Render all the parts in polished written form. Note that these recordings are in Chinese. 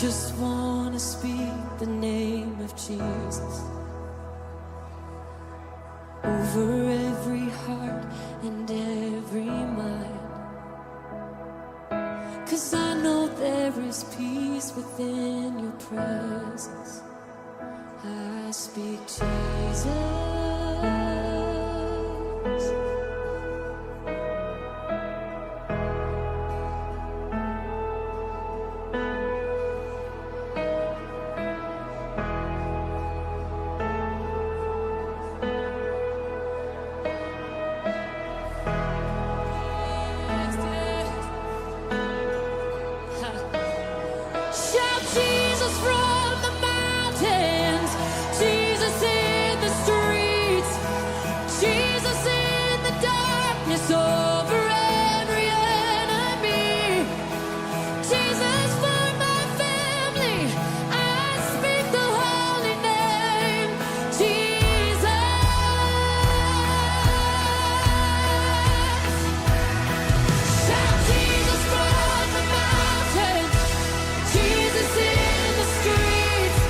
just want to speak the name of Jesus over every heart and every mind. 'Cause I know there is peace within your presence. I speak Jesus. Shout Jesus from the mountains, Jesus in the streets, Jesus in the darkness over every enemy, Jesus for my family. I speak the holy name, Jesus. Shout Jesus from the mountains, Jesus in the streets,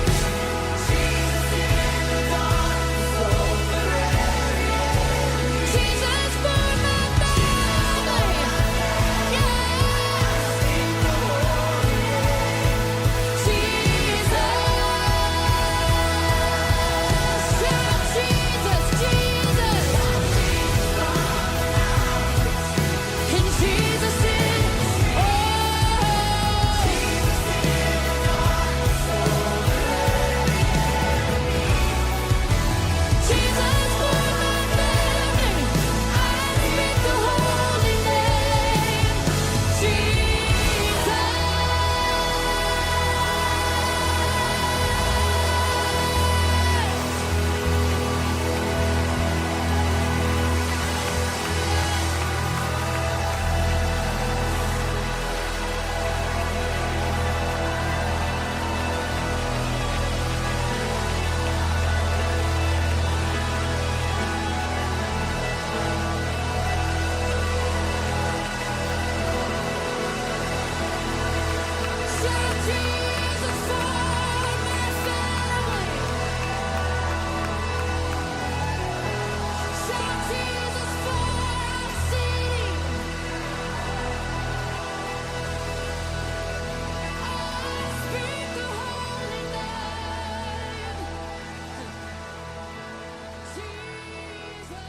Jesus in the darkness over every enemy, Jesus for my family. Yeah, sing the holy name, Jesus. Shout Jesus, Jesus, and Jesus in, oh, Jesus for my family. I speak the holy name, Jesus. Shout Jesus for my family. Shout Jesus for our city. I speak the holy name, Jesus.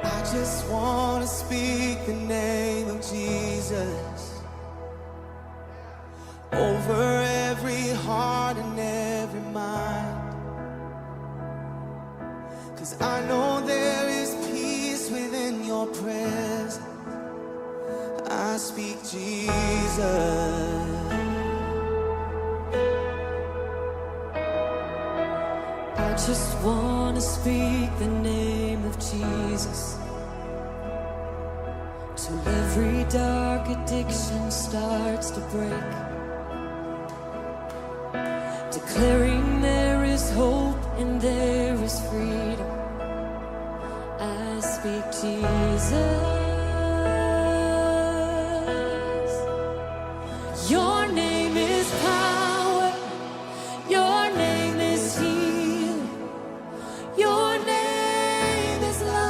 I just want to speak the name of Jesus over every heart and every mind. 'Cause I know there is peace within your presence. I speak Jesus. I just want to speak the name of Jesus till every dark addiction starts to break, declaring there is hope and there is freedom. I speak Jesus. Your name is power, your name is healing, your name is life.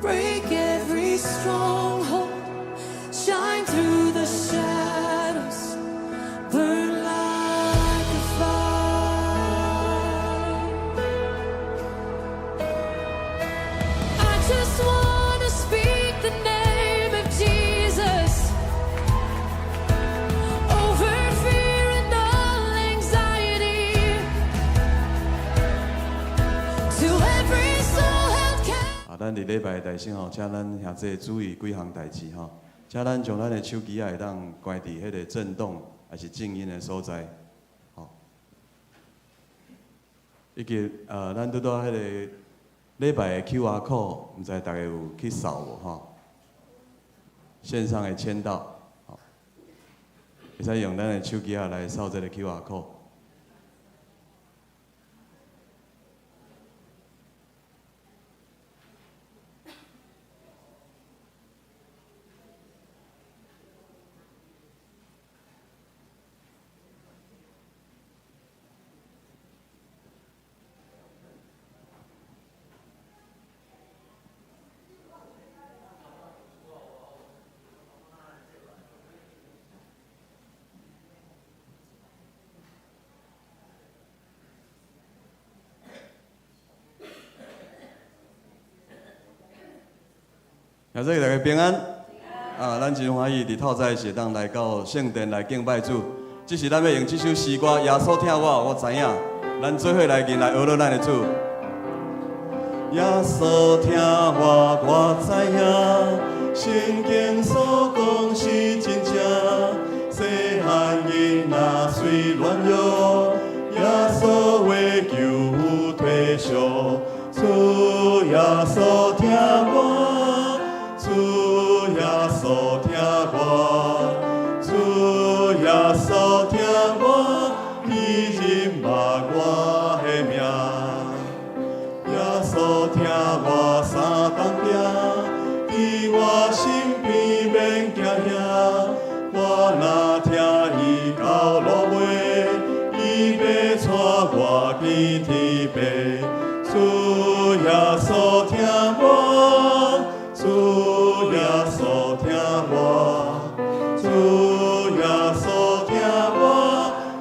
Break every stronghold, shine through the shadows, burn like a fire. I just want to speak the name of Jesus over fear and all anxiety, to every soul held captive. 啊，咱伫礼拜内先吼，请咱兄弟注意几项代志吼，请咱将咱的手机会当关伫迄个震动还是静音的所在，吼。以及咱拄到迄个礼拜的 QR code， 毋知大家有去扫无吼？线上的签到，吼，会使用咱的手机来扫这个 QR code。 也祝大家平安。啊，咱真欢喜伫透早时当来到圣殿来敬拜主。这是咱要用这首诗歌，耶稣听我知影。咱做伙来吟来学了咱的主。耶稣听我知影，圣经所讲是真正。细汉囡仔虽软弱，耶稣为救退烧。主耶稣听我。 主耶稣听我，主耶稣听我，伊认捌我的名。耶稣听我三当定，伫我身边免惊吓。我若听伊到落尾，伊要带我去天边。主耶稣听我。 主耶稣听我，主耶稣听我，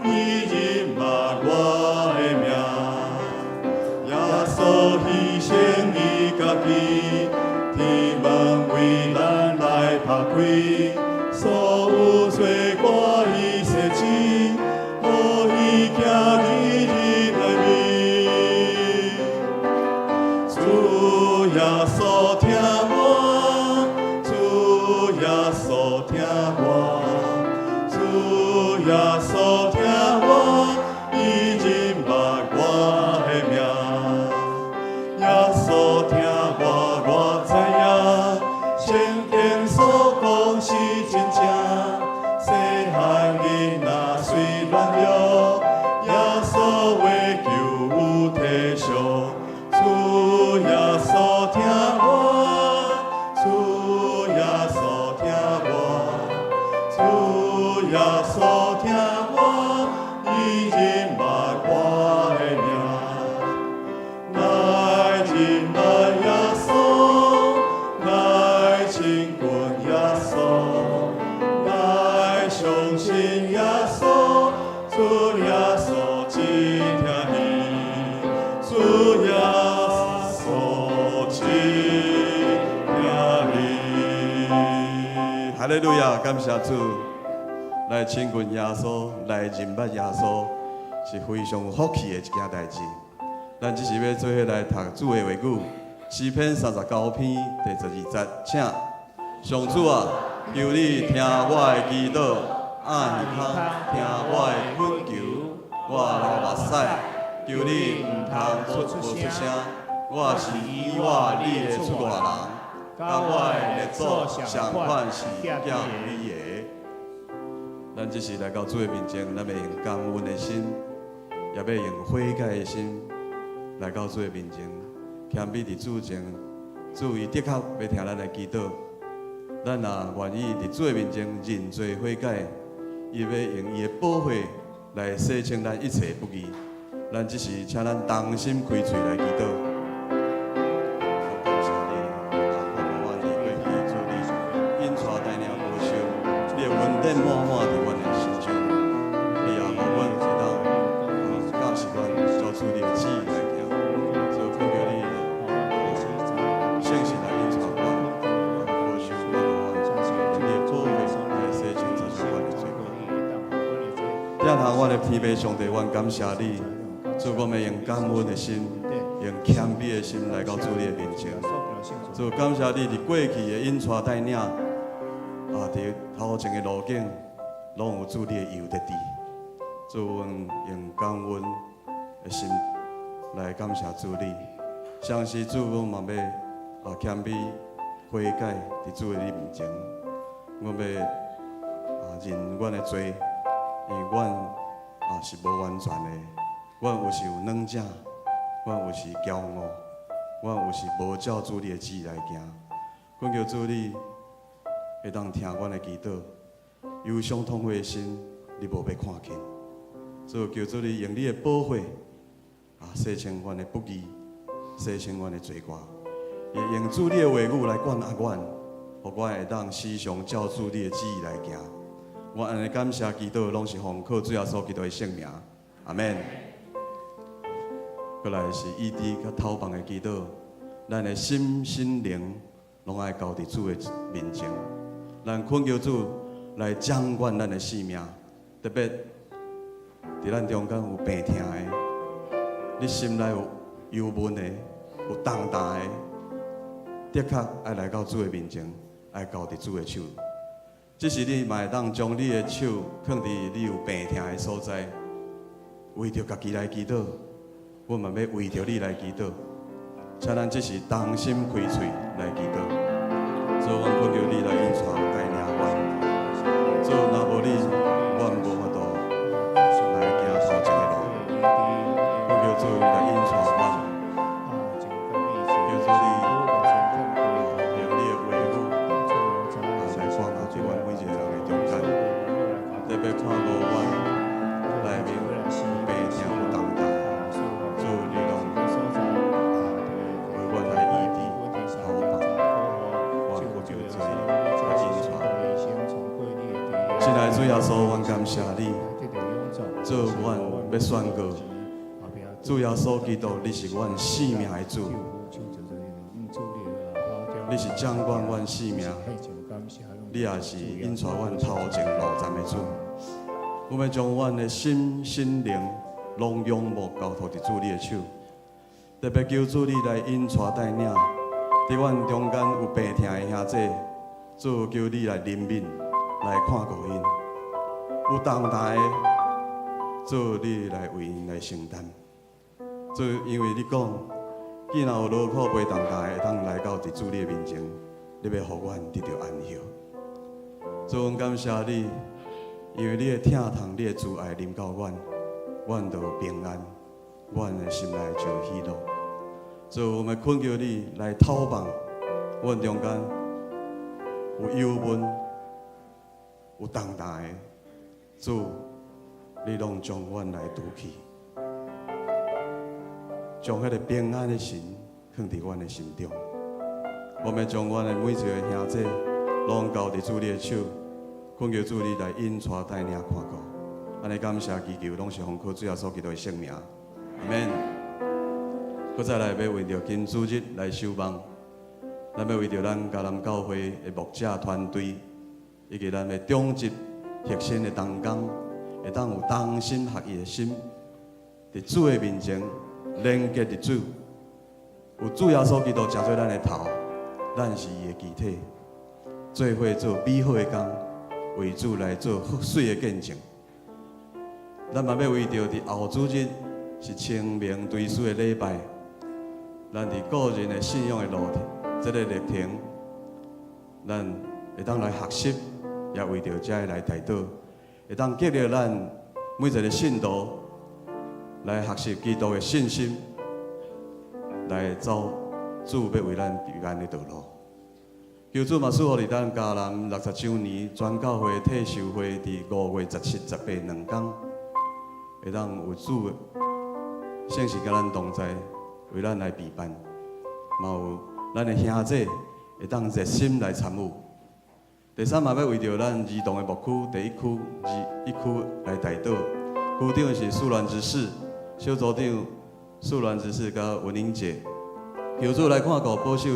伊认捌我的名。耶稣牺牲伊家己，天门为咱来打开，所有罪过伊洗净，予伊行日日来面。主耶稣听我。 耶稣听我，主耶稣听我，伊认捌我的名。耶稣听我知影，圣经所讲是真正。细汉囡仔虽软弱，耶稣为救退烧。主耶稣听我。 耶稣听我，伊认捌我的名。来认捌耶稣，来亲近耶稣，来相信耶稣。主耶稣只听你，主耶稣只听你。哈利路亚，感谢主。 来亲近耶稣，来认捌耶稣，是非常有福气的一件代志。咱只是要做伙来读主的话语，诗篇39篇第12节，请上主啊，求你听我的祈祷，按耳孔听我的恳求，我流目屎，求你唔通无出声。我是以我你的出外人，甲我的列祖相款是叫你的。 咱只是来到主的面前，咱要用感恩的心，也要用悔改的心来到主的面前，谦卑伫主前，主伊的确要听咱的祈祷。咱若愿意伫主的面前认罪悔改，伊要用伊的宝血来洗清咱一切不义。咱只是请咱同心开嘴来祈祷。 满满伫阮的心中，你也互阮知道，教习阮做出你的旨意来行，就恳求你，信心来引导我，无受我的你的保护来洗清这些我的罪过。听头我的天父上帝，阮感谢你，主我们用感恩的心，用谦卑的心来到主你的面前。主感谢你伫过去的引带带领，伫头前的路径，拢有主你的油在滴。主，阮用感恩的心来感谢主你。相信主，阮嘛要谦卑悔改伫主的你面前，阮要认阮的罪，因为阮是无完全的，阮有时有软正，阮有时骄傲，阮有时无照主你的旨意来行。阮求主你会当听阮的祈祷，忧伤痛悔的心，你无要看见。主求主你用你的保护洗清阮的不义，洗清阮的罪过，也用主你的话语来管阮，互我会当时常照主你的旨意来行。我安尼感谢祈祷，拢是奉靠主耶稣基督的圣名，阿免。过来是异地甲头房的祈祷，咱的心灵拢爱交伫主的面前，咱恳求主来掌管咱的性命，特别伫咱中间有病痛的，你心内有忧闷的，有重担的，的确爱来到主的面前，爱交伫主的手。只是你嘛会当将你的手放伫你有病痛的所在，为着家己来祈祷，我嘛要为着你来祈祷。请咱只是同心开嘴来祈祷，主，阮恳求你来引带带领我。主，若无你，阮无法度来行头前的路。恳求主来引带我，求主你用你的话语来管在阮每一个人的中间，特别看无阮内面有病痛有重担，主你拢为阮来医治头发，阮有着罪来引带。亲爱的主耶稣，阮感谢你，主，阮要宣告，主耶稣基督，你是阮生命的主，你是掌管阮生命，你也是引带阮头前路站的主。我们将阮的心灵拢仰慕交托伫主你的手，特别求主你来引带带领，伫阮中间有病痛的兄弟，主求你来怜悯，来看顾因；有重担的，主你来为因来承担。主，因为你讲，既然有劳苦背重担的，会当来到伫主你的面前，你要互阮得到安息。主，阮感谢你，因为你的疼痛、你的慈爱临到阮，阮就有平安，阮的心内就有喜乐。主，我们恳求你来透放，阮中间有忧闷、有重担的，主，你拢将阮来除去，将迄个平安的心放伫阮的心中。我们将阮的每一个兄弟拢交伫主你的手，恳求主你来引带带领看顾。安尼感谢祈求，拢是奉靠主耶稣基督的圣名，阿免。搁再来要为着金主日来守望，咱要为着咱迦南教会的牧者团队，以及咱的中级核心的同工，会当有同心合意的心，伫主的面前连接伫主，有主耶稣基督成做咱的头，咱是伊的肢体，做伙做美好的工，为主来做水的见证。咱嘛要为着伫后主日是清明追思的礼拜，咱伫个人的信仰的路这个历程，咱会当来学习，也为着这来带导，会当激励咱每一个信徒来学习基督的信心，来走主要为咱平安的道路。求主嘛，赐予咱迦南60周年全教会退休会伫5月17、18两天，会当有主的圣事甲咱同在，为咱来陪伴，嘛有咱的兄弟会当热心来参与。第三嘛，要为着咱儿童的牧区第1区来带导，区长是素兰执事，小组长素兰执事甲文英姐，求主来看顾保守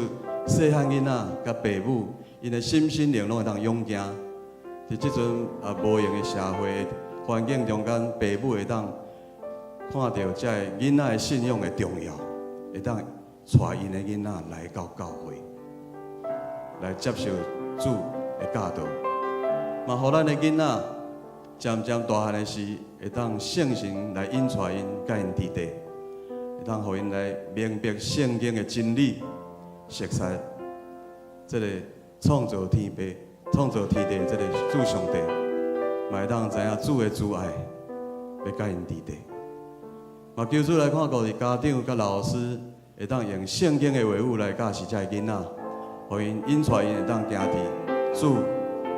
细汉囡仔甲爸母，因的心灵拢会当勇行。伫即阵无用的社会环境中间，爸母会当看到这囡仔的信仰的重要，会当带因的囡仔来到教会，来接受主的教导，嘛，互咱的囡仔渐渐大汉的时，会当圣神来引带因，甲因伫地，会当互因来明白圣经的真理，熟悉这个创造天地、创造天地的这个主上帝，嘛会当知影主的主爱，要甲因伫地。嘛，求主来看顾伫家长甲老师，会当用圣经的话语来教示这囡仔，互因引带因会当行伫主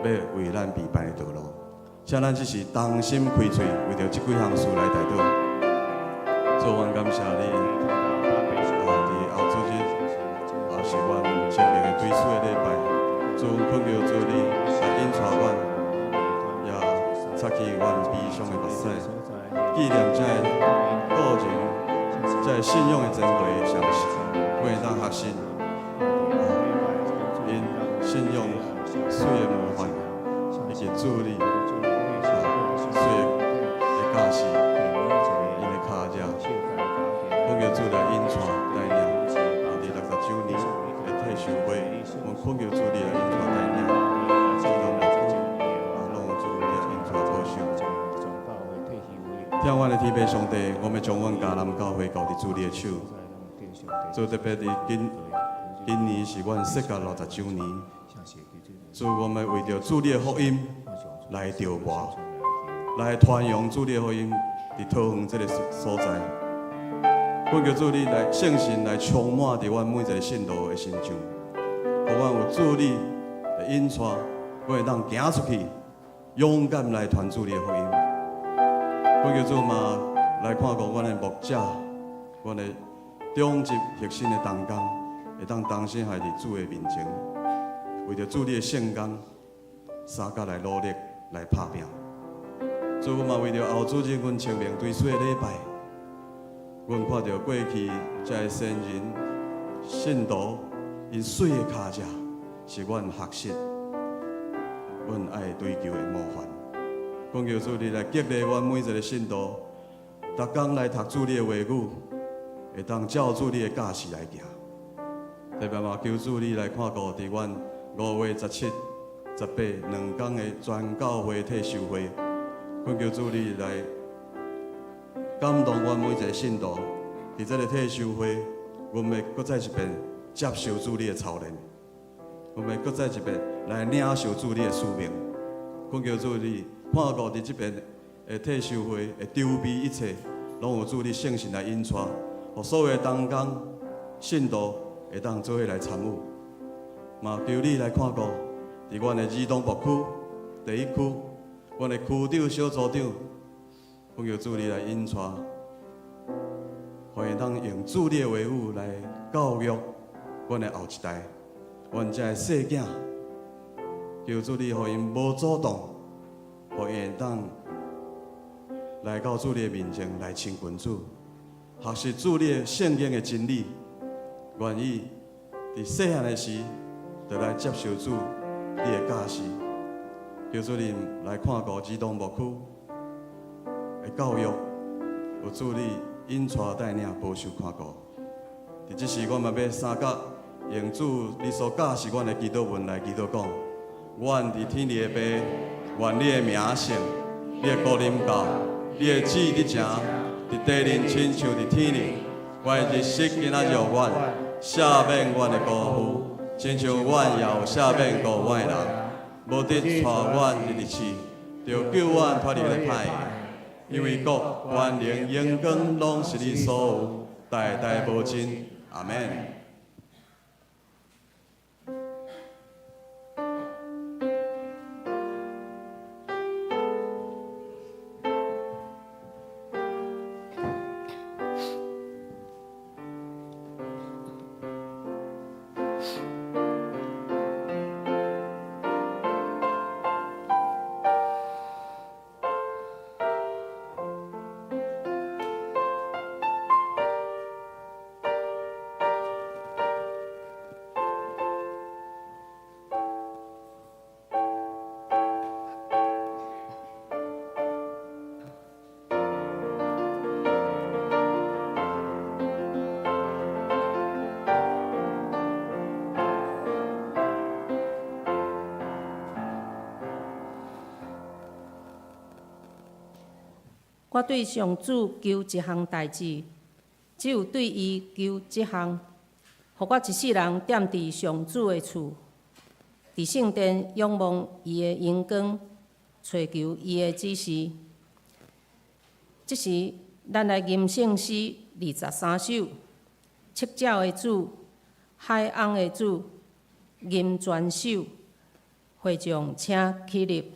要为咱备办的道路。请咱只是同心开嘴，为着这几项事来祷告。主，阮感谢你，伫后主日也是阮前面的追思的礼拜，主恳求主你来引带阮，也擦去阮悲伤的目屎，纪念这个人这信仰的珍贵的相识，我会当学习因信仰水的模范，以及主你。水的教示，因的脚脚，恳求主来引带带领，伫60周年的退休会，我恳求主你来引带带领，主拢主你来引带保守。听阮的天父上帝，我们将阮迦南教会交伫主你的手。主特别伫今年是阮设教60周年，主我们为着主你的福音来筹划。来传扬主你的福音，伫桃园这个所在，恳求主你来圣神来充满伫阮每一个信徒的心上，互阮有主你的引带，我会当行出去，勇敢来传主你的福音。恳求主嘛来看顾阮的牧者，阮的中级核心的同工，会当同心系伫主的面前，为着主你的圣工，三甲来努力来拍拼。主嘛为着后主日阮清明追思的礼拜，阮看到过去这些先人信徒因水的脚迹，是阮学习、阮爱追求的模范。恳求主你来激励阮每一个信徒，逐工来读主你的话语，会当照主你的教示来行。特别嘛，求主你来看顾伫阮5月17、182天的全教会退休会。恳求主你来感动阮每一个信徒，伫这个退休会，阮要搁再一遍接受主你的操练，阮要搁再一遍来领受主你的使命。恳求主你看顾伫这边的退休会的周边一切，拢有主你圣神来引带，互所有的同工信徒会当做伙来参与。嘛，求你来看顾伫阮的儿童牧区第1区。阮的区长、小组长，恳求主你来引带，互因当用主你的话语来教育阮的后一代，阮这细囝，求主你互因无主动，互因会当来到主你的面前来亲近主，学习主你的圣经的真理，愿意伫细汉的时就来接受主你的教示。求主你来看顾儿童牧区的教育，有主你引带带领保守看顾。伫即时，阮嘛要三角用主你所教示阮的祈祷文来祈祷讲：阮伫天里的爸，愿你的名圣，你的国临到，你的旨意伫成，伫地里亲像伫天里。阮的日食今仔日予阮，赦免阮的辜负，亲像阮也有赦免过阮的人。无得带阮入日市，就救阮脱离了歹的。因为国、权力、荣光，拢是你所有，代代无尽。阿门。我对上主求一项代志，只有对伊求即项，互我一世人踮伫上主的厝，伫圣殿仰望伊的荣光，找求伊的指示。即时，咱来吟圣诗23首，七鸟的主，海翁的主，吟全首，会众请起立。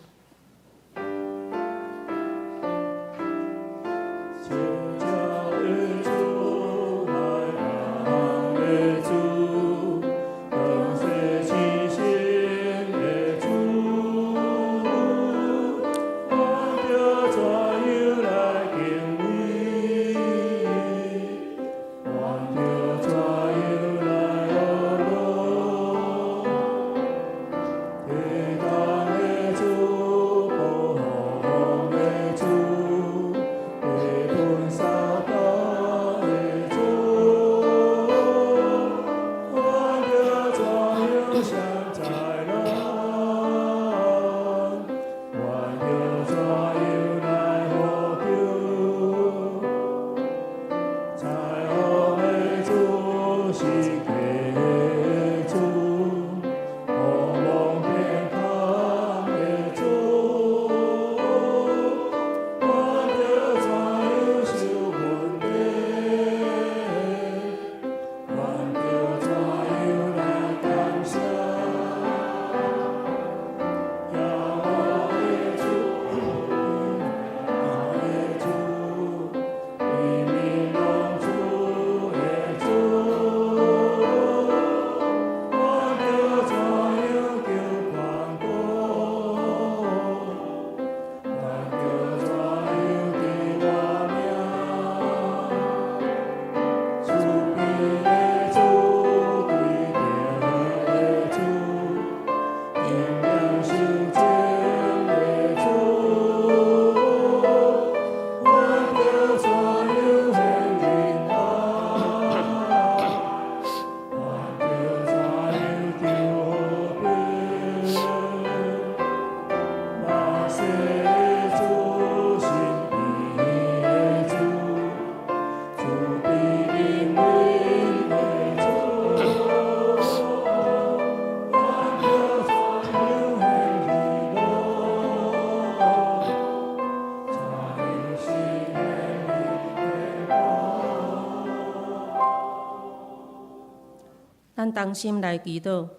咱同心来祈祷，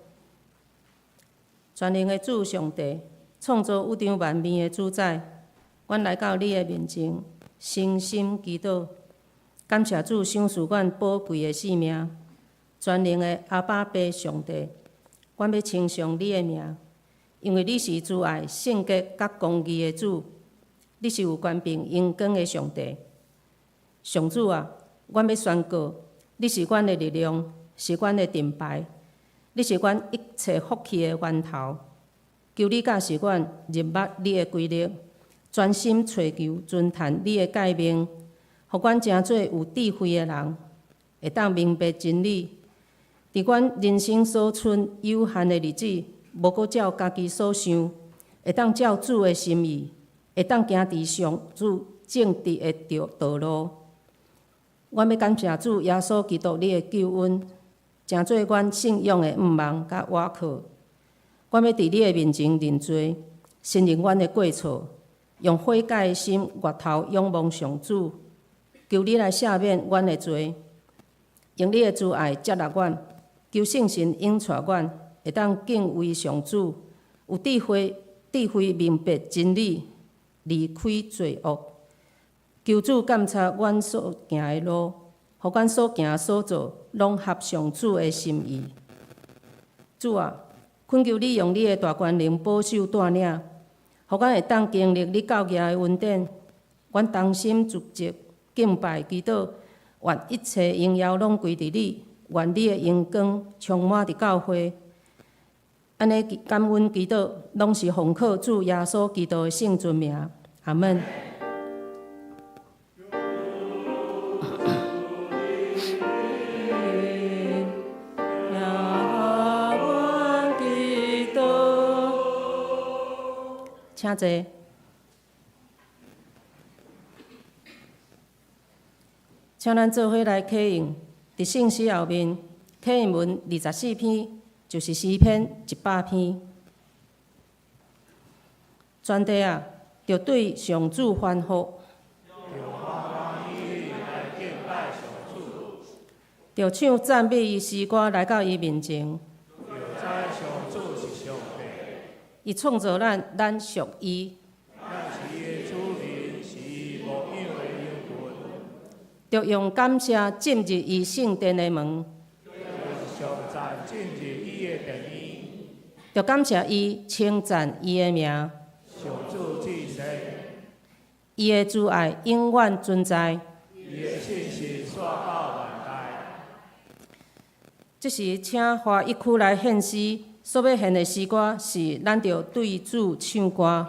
全能的主上帝，创造宇宙万面的主宰，阮来到你的面前，诚心祈祷，感谢主赏赐阮宝贵的性命。全能的阿爸爸上帝，阮要称颂你的名，因为你是慈爱、圣洁、甲公义的主，你是有权柄、荣光的上帝。上主啊，阮要宣告，你是阮的力量。是阮的盾牌，你是阮一切福气的源头。求你教示阮入捌你的规律，专心找求尊探你的诫命，互阮成做有智慧的人，会当明白真理。伫阮人生所剩有限的日子，无搁照家己所想，会当照主的心意，会当行伫上主正直的道路。阮要感谢主耶稣基督你的救恩。成做阮信仰的毋望甲倚靠，阮要伫你的面前认罪，承认阮的过错，用悔改的心越头仰望上主，求你来赦免阮的罪，用你的慈爱接纳阮，求圣神引带阮，会当敬畏上主，有智慧明白真理，离开罪恶。求主监察阮所行的路。互阮所行所做，拢合上主的心意。主啊，恳求你用你的大权能保守带领，互阮会当经历你教义的恩典。阮同心聚集敬拜祈祷，愿一切荣耀拢归伫你，愿你的荣光充满伫教会。安尼感恩祈祷，拢是奉靠主耶稣基督的圣尊名。阿门。请坐。请咱做伙来启用，伫圣诗后面启用文24篇，就是诗篇100篇。全地啊，着对上主欢呼，着唱赞美伊诗歌来到伊面前。伊创造咱，咱属伊。着用感谢进入伊圣殿的门。着感谢伊，称赞伊的名。伊的慈爱永远存在。这时，请花一区来献诗，所要献的诗歌是咱着对主唱歌。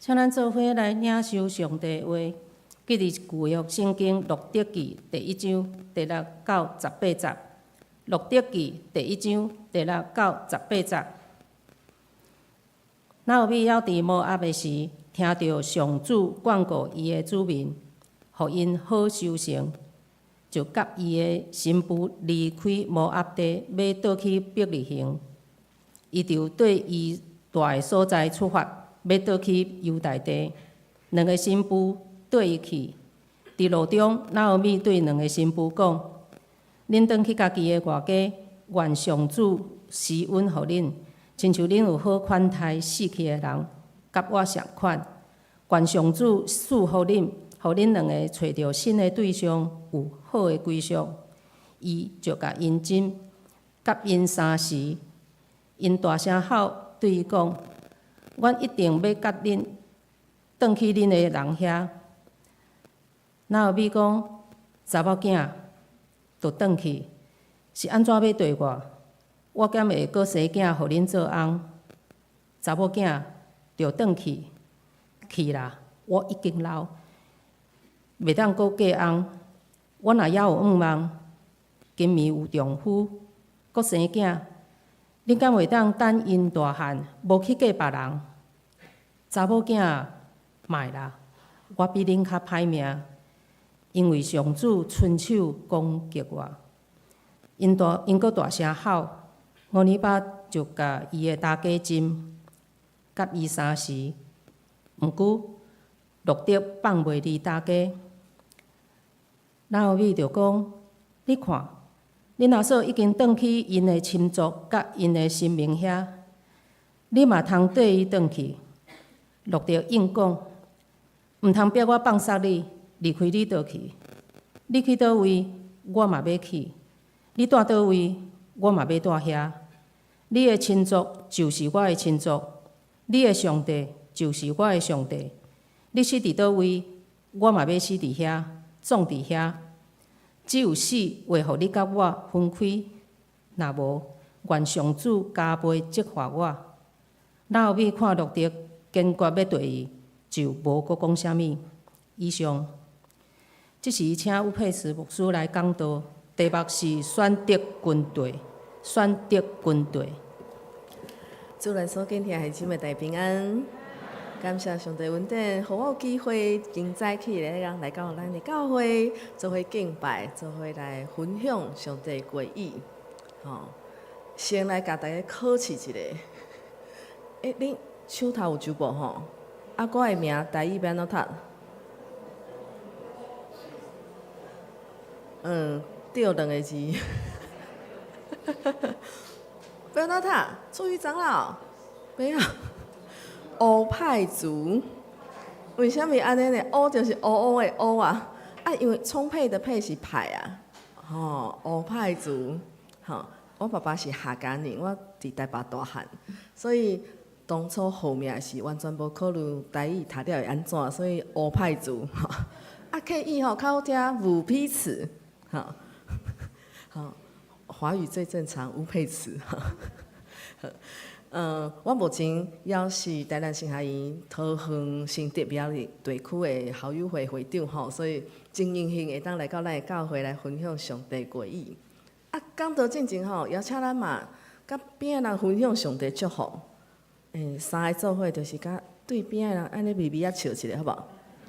请咱做伙来领受上帝的话，记伫旧约圣经路德记第1章第6到18节。路德记第1章第6到18节。拿俄米还伫摩押的时，听到上主眷顾伊的子民，互因好收成，就甲伊的新妇离开摩押地，要倒去伯利恒。伊就对伊住的所在出发。要倒去犹大地，两个新妇缀伊去。伫路中，拿俄米对两个新妇讲：恁转去家己的外家，愿上主施恩互恁，亲像恁有好款待死去的人，甲我相款。愿上主赐互恁，互恁两个找着新的对象，有好的归宿。伊就甲因斟，甲因相时，因大声吼对伊讲：阮一定要甲恁转去恁的人遐。那后咪讲查某囝就转去，是安怎要对我？我减会阁生囝，互恁做翁。查某囝就转去，去啦！我已经老，袂当阁嫁翁。我若还有愿望，今暝有丈夫，阁生囝，恁敢袂当等因大汉，无去嫁别人？查某囝莫啦，我比恁较歹命，因为上主伸手攻击我。因阁大声吼，乌尼巴就甲伊的大家斟，甲伊相时，毋久，陆德放袂离大家。然后咪就讲，你看，恁阿嫂已经转去因的亲族甲因的神明遐，你嘛通缀伊转去。陆德应讲，毋通逼我放杀你，离开你倒去。你去倒位，我嘛要去；你住倒位，我嘛要住遐。你的亲族就是我的亲族，你的上帝就是我的上帝。你死伫倒位，我嘛要死伫遐，葬伫遐。只有死会互你甲我分开，若无，愿上主加倍责罚我。然后咪看陆德坚决要对伊，就无阁讲啥物。以上，即是请吴佩慈牧师来讲道，题目是选择军队，选择军队。主内所敬听的姊妹大平安，感谢上帝恩典，互我有机会今早起来到咱的教会，做伙敬拜，做伙来分享上帝的话语。先来甲大家考试一下。恁手头有酒无吼？啊，我的名台语要安怎读？对2个字。要安怎读？注意长老，不要。乌派族，为什么安尼呢？乌就是乌乌的乌啊！因为充沛的沛是派啊，乌派族。我爸爸是客家人，我伫台北大汉，所以当初号名是完全无考虑台语读了会安怎，所以乌派族。客语较好听五批词，华语最正常吴佩慈。我目前也是台南新学院桃园新竹苗栗地区的校友会会长所以真荣幸会当来到咱的教会来分享上帝话语。讲道进前邀请咱嘛，甲边的人分享上帝祝福。3个做伙就是甲对边的人安尼微微笑一下，好无？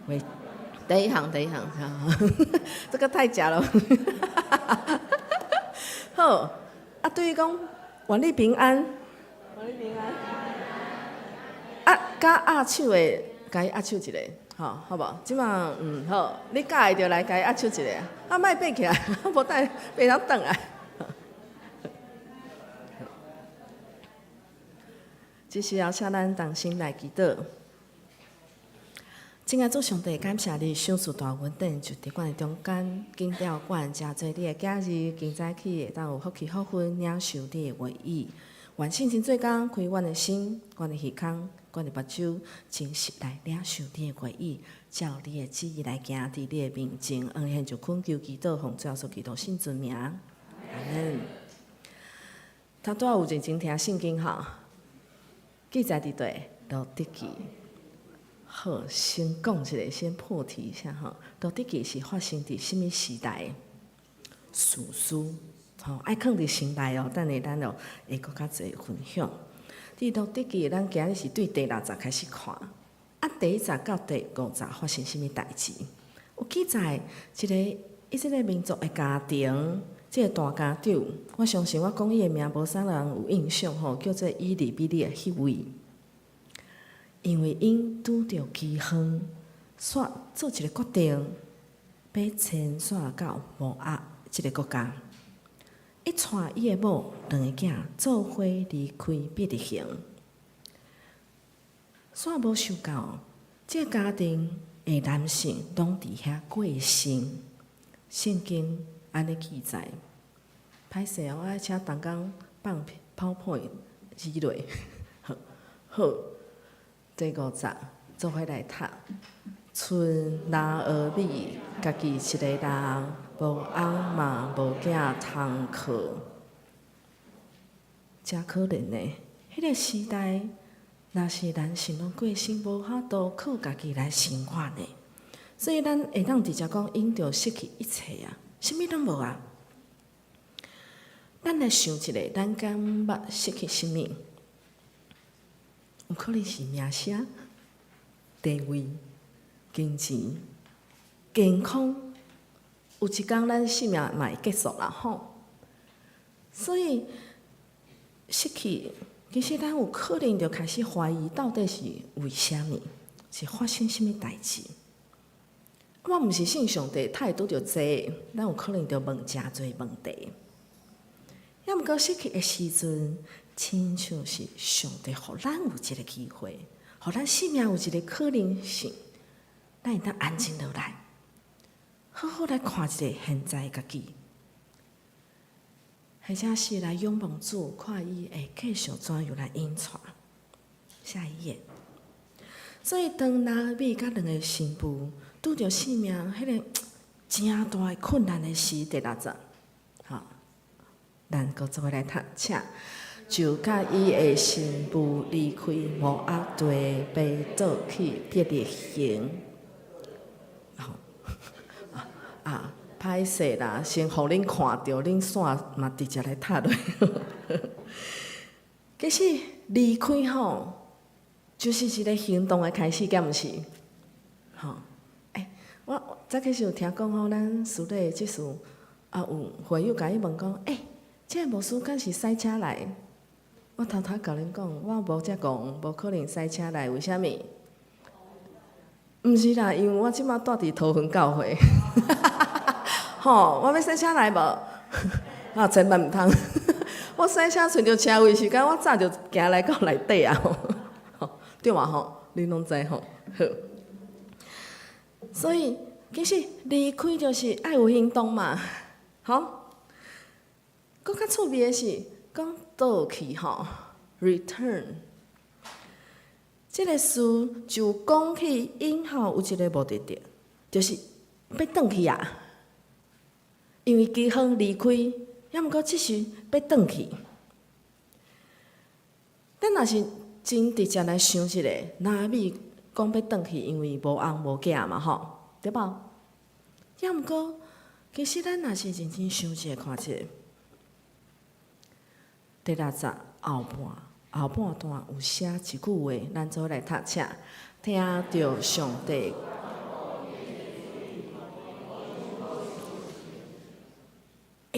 喂，第一行，这个太假了。好，对伊讲，愿你平安。愿你平安。甲握手的，甲伊握手一下，好无？即马好，你教会着来甲伊握手一下，莫爬起来，无等袂当转来。即时要请咱同心来祈祷。亲爱主上帝，感谢你赏赐大恩典，就伫阮的中间，敬吊阮诚侪你的假日，今早起会当有福气福分，领受你的话语。愿信心做工，开阮的心，阮的耳孔，阮的目睭，真实来领受你的话语，照你的旨意来行伫你的面前。现就恳求祈祷，奉主耶稣基督圣尊名，阿门。头拄有认真听圣经记载伫对路得记。好，先讲一下，先破题一下路得记是发生伫什么时代？史书，爱放伫心内等下咱会搁较侪分享。伫路得记，咱今日是对第6集开始看，第1集到第5集发生什么代志？有记载一个即个民族的家庭，即个大家长，我相信我讲伊的名无啥人有印象叫做伊利比利的迄位。因为因拄着饥荒，煞做一个决定，要迁徙到摩押即个国家。一带伊的某两个囝做伙离开伯利恒。煞无想到，这个家庭的男性拢伫遐过身。圣经安尼记载，歹势我爱请同工放PowerPoint之类。好，第50做伙来读。剩拿俄米家己一个人，无翁嘛无囝通靠，真可怜呢。迄个时代，若是男性拢过身，无法度靠家己来生活呢。所以咱会当直接讲，因着失去一切啊，啥物拢无啊。咱来想一下，咱敢捌失去啥物？有可能是名声、地位、金钱、健康。有一天咱生命嘛会结束啦吼。所以失去，其实咱有可能就开始怀疑，到底是为虾米？是发生啥物代志？我毋是信上帝，他会拄着这，咱有可能着问诚侪问题。要毋过失去的时阵，亲像是上帝互咱有一个机会，互咱生命有一个可能性，咱会当安静落来，好好来看一下现在家己，或者是来仰望主，看伊会继续怎样来引带。下一页。所以当拿俄米甲两个新妇拄着生命迄个真大的困难的时，第60，好，咱搁做伙来读，请就甲伊的新妇离开摩押地，被倒去伯利恒。歹势啦，先互恁看着，恁线嘛直接来踢落。其实离开吼，就是一个行动的开始，敢毋是？吼，我早起时有听讲吼，咱师弟即事有会友甲伊问讲，这个牧师敢是赛车来？我偷偷甲恁讲，我无遮讲，无可能赛车来，为虾米？毋是啦，因为我即摆住伫桃园教会。吼，我要赛车来无？千万毋通！我赛车找着车位时间，我早就行来到内底啊！吼，对嘛吼？恁拢知吼。好，所以其实离开就是爱有行动嘛。好，佫较趣味的是讲倒去吼 ，return。这个词就讲起因后有一个目的地，就是要转去啊。因为饥荒离开，也毋过即时要转去。咱若是真直接来想一下，拿俄米讲要转去，因为无翁无囝嘛吼，对无？也毋过，其实咱若是认真想一下，看一下，第60后半段有写一句话，咱做来读请，听着上帝。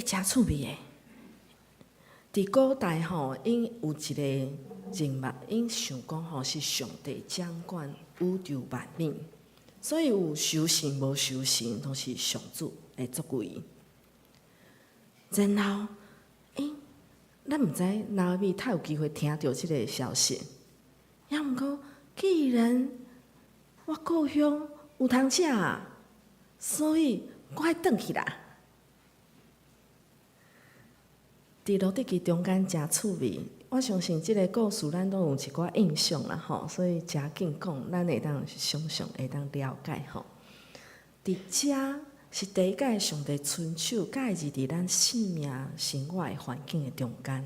真趣味诶！伫古代吼，因有一个人物，因想讲吼是上帝掌管宇宙万物，所以有修神无修神，都是上主诶作为。然后，咱毋知拿俄米太有机会听到即个消息，也毋过，既然我故乡有通食，所以我爱转去啦。伫罗得记中间真趣味，我相信即个故事咱都有一寡印象啦吼，所以诚紧讲，咱会当想象，会当了解吼。伫遮是第一届上帝伸手介入伫咱生命生活的环境的中间，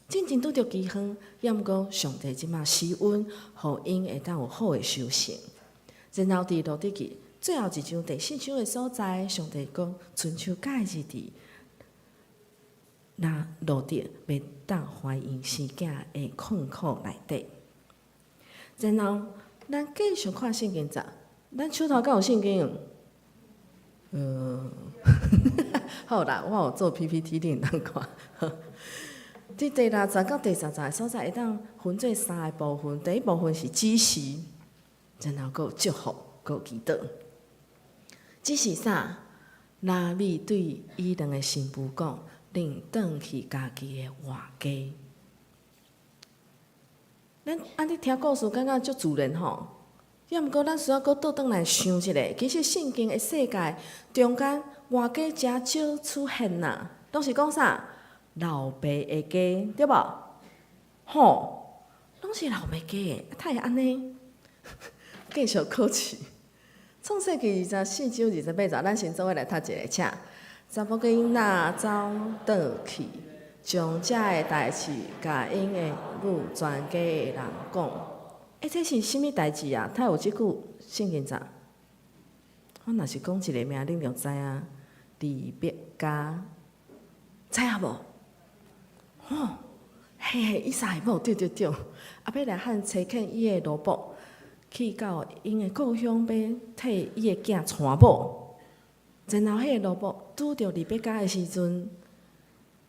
真正拄着饥荒，也毋过上帝即马施恩，互因会当有好的收成。然后伫罗得记最后一章第4章的所在，上帝讲伸手介入伫。那落得袂当怀孕生囝的困苦内底，然后咱继续看圣经咋？咱手头敢有圣经？好啦，我有做 PPT， 你通看。伫第60到第30的所在，会当分做3个部分。第一部分是指示，然后佫有祝福，佫有祈祷。指示啥？拿俄米对伊两个新妇讲。另转去家己的活家。咱安尼听故事，感觉足自然吼。要毋过，咱需要搁倒转来想一下，其实圣经的世界中间活家诚少出现呐，拢是讲啥？老爸的家，对无？吼，拢是老爸家的，太安尼。继续考试。创世纪24章28节，咱先做伙来读一个，请。查某囡仔走倒去，将遮个代志甲因的女全家的人讲。这是啥物代志啊？他有即句圣经咋？我若是讲一个名，恁就知影。利百加，知影无？吼，嘿，伊啥个某？对。后尾来喊查肯伊的萝卜，去到因的故乡，要替伊的囝娶某。然后，迄个萝卜拄着利百加的时阵，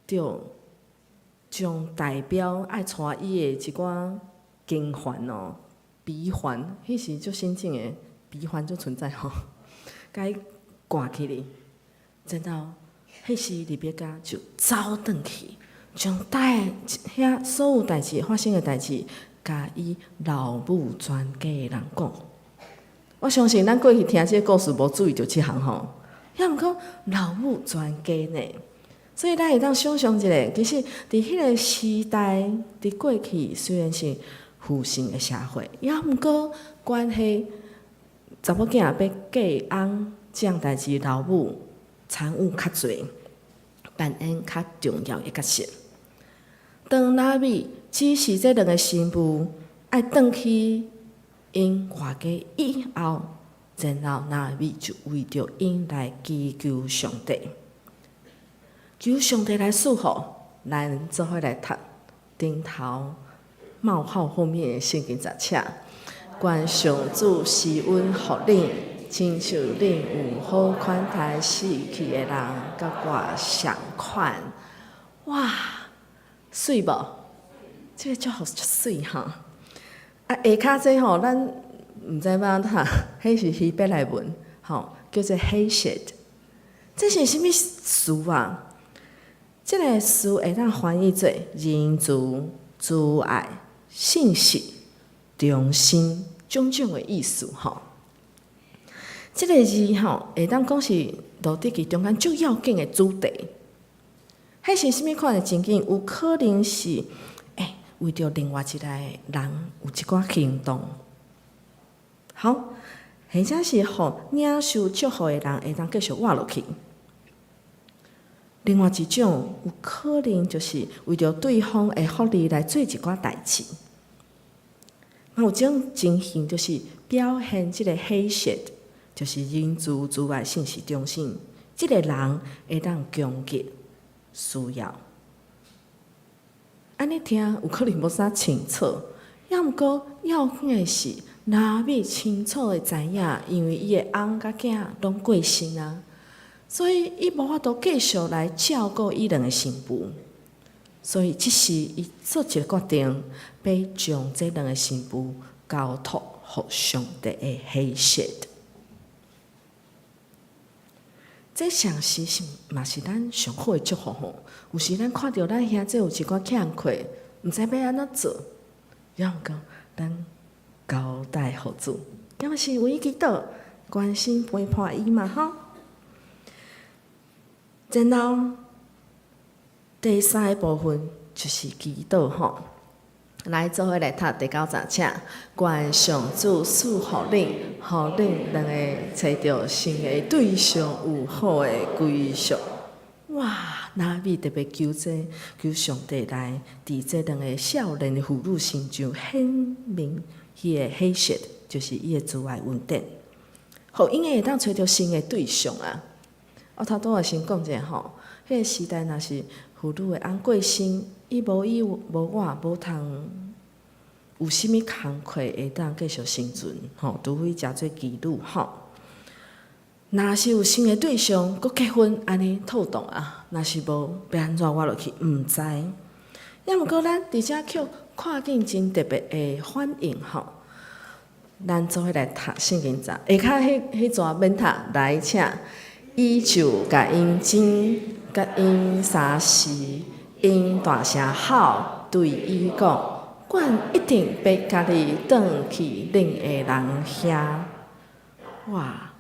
就将代表爱娶伊的一寡经环哦，鼻环，迄时足先进的鼻环就存在吼，甲伊挂起哩。然后，迄时利百加就走转去，将遐所有代志发生的代志，甲伊老母全家的人讲。我相信咱过去听即个故事，无注意到即项吼。也毋过老母全家呢，所以咱会当想象一下，其实伫迄个时代，伫过去虽然是父性的社会，也毋过关系查某囝要嫁翁这样代志，老母参与较侪，扮演较重要的角色。当拉米只是这两个新妇爱转去因活家以后。然后，拿米就为着因来祈求上帝，求上帝来赐福。咱做伙来读顶头冒号后面的圣经十册，愿上主施恩互恁，亲像恁有好款待死去的人，甲我相款。哇，水无？这个足好足水哈！下骹这吼，咱。毋知要安怎，迄是希伯来文，吼，叫做 Hesed。这是啥物词啊？这个词会当翻译做仁慈、慈爱、信实、忠心种种的意思，吼。这个字吼，会当讲是落伫其中间最要紧的主题。迄是啥物款的情景？有可能是为着另外一个人有一寡行动。好，或者是互领受祝福的人会当继续活落去。另外一种有可能就是为着对方的福利来做一寡代志。有种情形就是表现这个黑色，就是仁慈、慈爱、信实、忠心，这个人会当供给需要。安尼听有可能无啥清楚，要毋过要紧的是。拉米清楚的知影，因为伊的翁甲囝拢过身啊，所以伊无法度继续来照顾伊两个媳妇，所以即时伊做一个决定，要将这两个媳妇交托予上帝的黑色。这上时是嘛是咱上好的祝福吼。有时咱看到咱兄弟有一寡欠缺，毋知要安怎做，也毋过咱。交代互主，要么是为祈祷，关心陪伴伊嘛吼。然后第三个部分就是祈祷吼。来做伙来读第9章，愿上主赐福恁，互恁两个找到新的对象，有好的归属。哇！拉米特别求上帝来，伫这两个少年的妇女身上显明。伊的黑色就是伊的慈爱稳定，互因会当找到新的对象啊！我头拄仔先讲者吼，迄个时代若是妇女的翁过身，伊无我无通有啥物工课会当继续生存吼，除非诚做妓女吼。若是有新的对象，佮结婚安尼透动啊，若是无要安怎活落去，毋知。也毋过咱伫遮却看见真特别的反应吼，咱做伙来读圣经章，下骹迄纸免读来请。伊就甲因争，甲因相视，因大声吼，对伊讲：阮一定要甲你转去恁的人遐。哇！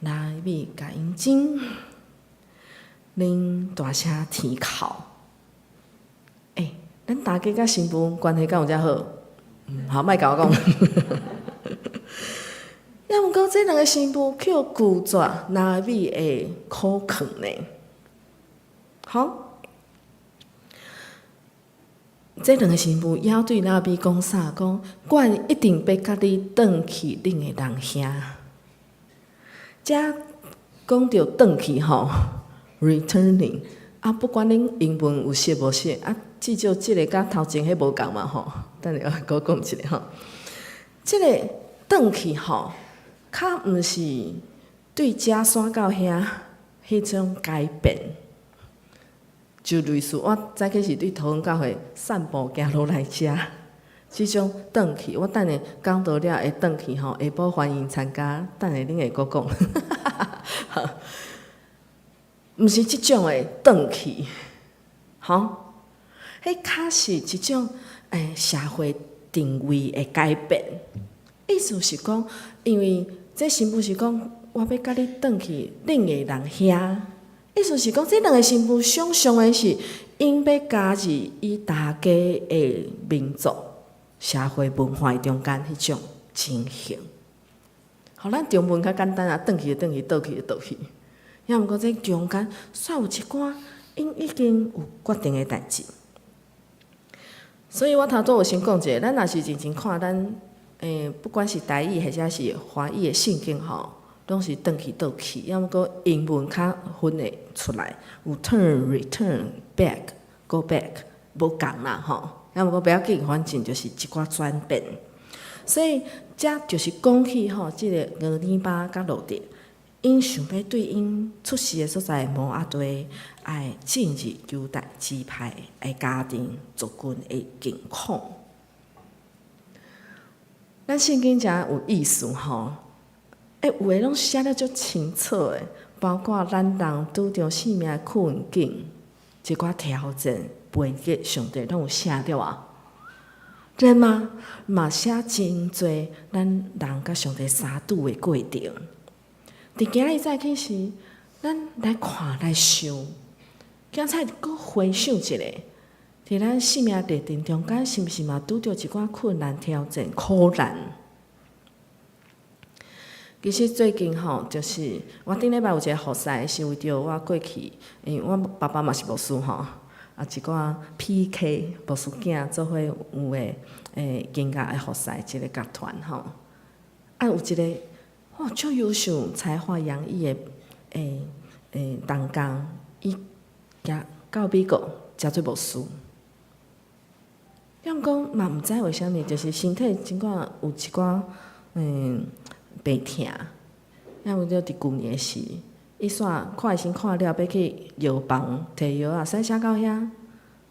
拿米甲因争，恁大声天哭。咱大家甲新妇关系敢有遮好？好，莫甲我讲。要毋过，这两个新妇去拒绝拿米的苦劝呢。好，这两个新妇还对拿米讲啥？讲阮一定要甲你转去恁的人遐。遮讲到转去吼 ，returning 啊，不管恁英文有熟无熟啊。至少即个甲头前迄无共嘛吼，等下我讲一个吼。即个转去吼，较毋是对遮山到遐迄种改变，就类似我早起是对桃园教会散步行路来遮，即种转去，我等下讲到了会转去吼，下晡欢迎参加，等下恁会佫讲。毋是即种的转去，吼。迄较是一种社会定位的改变，意思是讲，因为这新妇是讲，我要甲你转去恁个人遐，意思是讲，这两个新妇想象的是，因要加入伊大家的民族、社会文化中间迄种情形。互咱中文较简单啊，转去就转去，倒去就倒去。也毋过这中间煞有一寡因已经有决定的代志。所以我头拄有先讲者，咱若是认真看咱不管是台语或者是华语的圣经吼，拢是转去倒去，要么个英文较分会出来，有 turn、return、back、go back， 无共啦吼。要么个不要紧，反正就是一寡转变。所以这就是讲起吼，即个俄尼巴甲路得，因想要对因出世的所在摩押地。爱进入犹大支派的家庭族群的境况，咱圣经诚有意思吼，有诶拢写了足清楚诶，包括咱人拄着生命的困境，一寡挑战、背逆上帝拢有写了啊。人嘛写真侪，咱人甲上帝相拄的过程。伫今日早起时，咱来看来想。今仔搁回想一下，伫咱生命历程中间，是毋是嘛拄着一寡困难、挑战、苦难？其实最近吼，就是我顶礼拜有一个服侍，是为着我过去，因为我爸爸嘛是牧师吼，啊一寡 PK 牧师囝做伙有诶经验诶服侍一个乐团吼，啊有一个足优秀、才华洋溢诶同工，伊。到美国食做牧师，要讲嘛毋知为虾米，就是身体尽管有一寡病痛，要毋就伫旧年时，伊煞看先看了，要去药房摕药啊，使写到遐，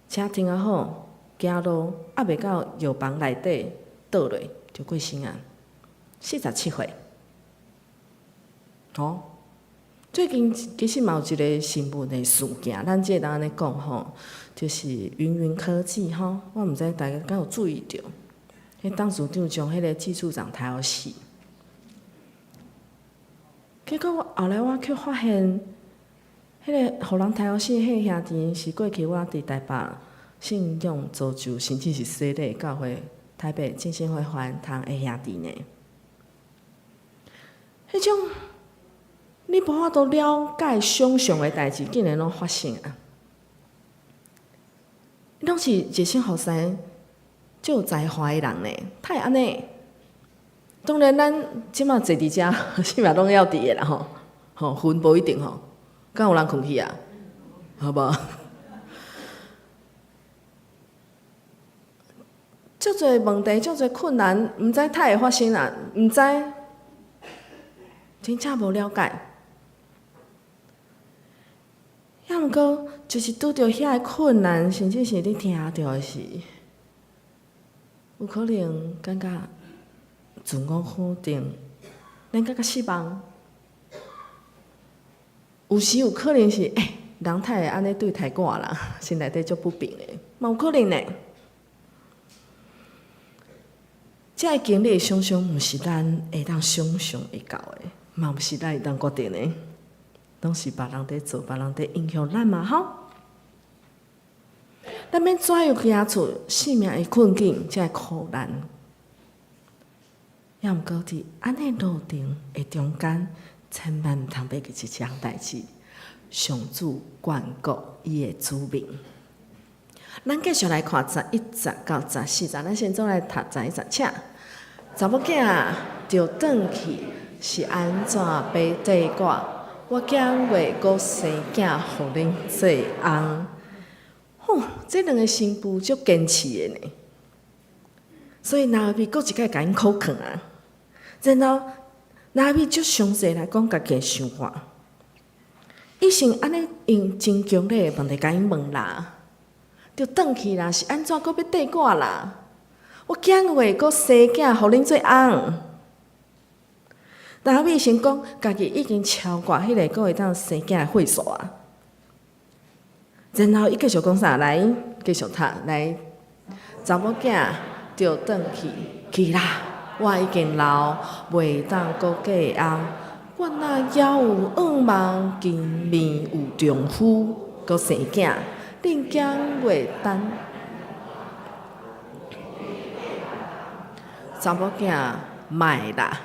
车停啊好，行路还袂到药房内底倒落就过身啊，47岁，好。最近其实嘛有一个新闻的事件，咱即个当安尼讲吼，就是云科技吼，我毋知大家敢有注意到，迄董事长将迄个技术长抬互死，结果后来我却发现，迄个互人抬互死迄兄弟是过去我伫台北信仰造就，甚至是洗礼教会台北浸信会环堂的兄弟呢，迄种。你无法度了解、想象的代志，竟然拢发生啊！拢是一生后生、足有才华的人呢，太安尼。当然，咱即马坐伫遮，起码拢要伫的啦吼，分无一定吼，敢有人困去啊？好无？足侪问题、足侪困难，毋知太会发生啊？毋知，真正无了解。要毋过，就是拄着遐个困难，甚至是你听到的是，有可能感觉自我否定，咱感觉失望。有时有可能是人太会安尼对待我啦，心内底足不平的，嘛有可能呢。这个经历常常毋是咱会当想象会到的，嘛毋是咱会当决定的，拢是别人在做，别人在影响咱嘛吼。咱要怎样去出生命的困境，才会苦难？也毋过伫安尼路程的中间，千万毋通忘记一件代志：上主眷顾伊的子民。咱继续来看11节到14节，咱先做来读11节，请。查某囝着转去是安怎被地我？我囝话阁生囝，互恁做翁。吼，这两个新妇足坚持的呢。所以拿比阁一摆甲因口劝啊，然后拿比足详细来讲家己的想法。伊先安尼用真强烈的问题甲因问啦，着转去啦，是安怎阁要缀我啦？我囝话阁生囝，互恁做翁。拿比先讲家己已经超过迄个阁会当生囝的岁数啊。然后伊继续讲啥？来，继续读来。查某囝着转去啦！我已经老，袂当阁嫁翁。我若还有愿望，见面有丈夫，阁生囝，恁囝袂等。查某囝卖啦，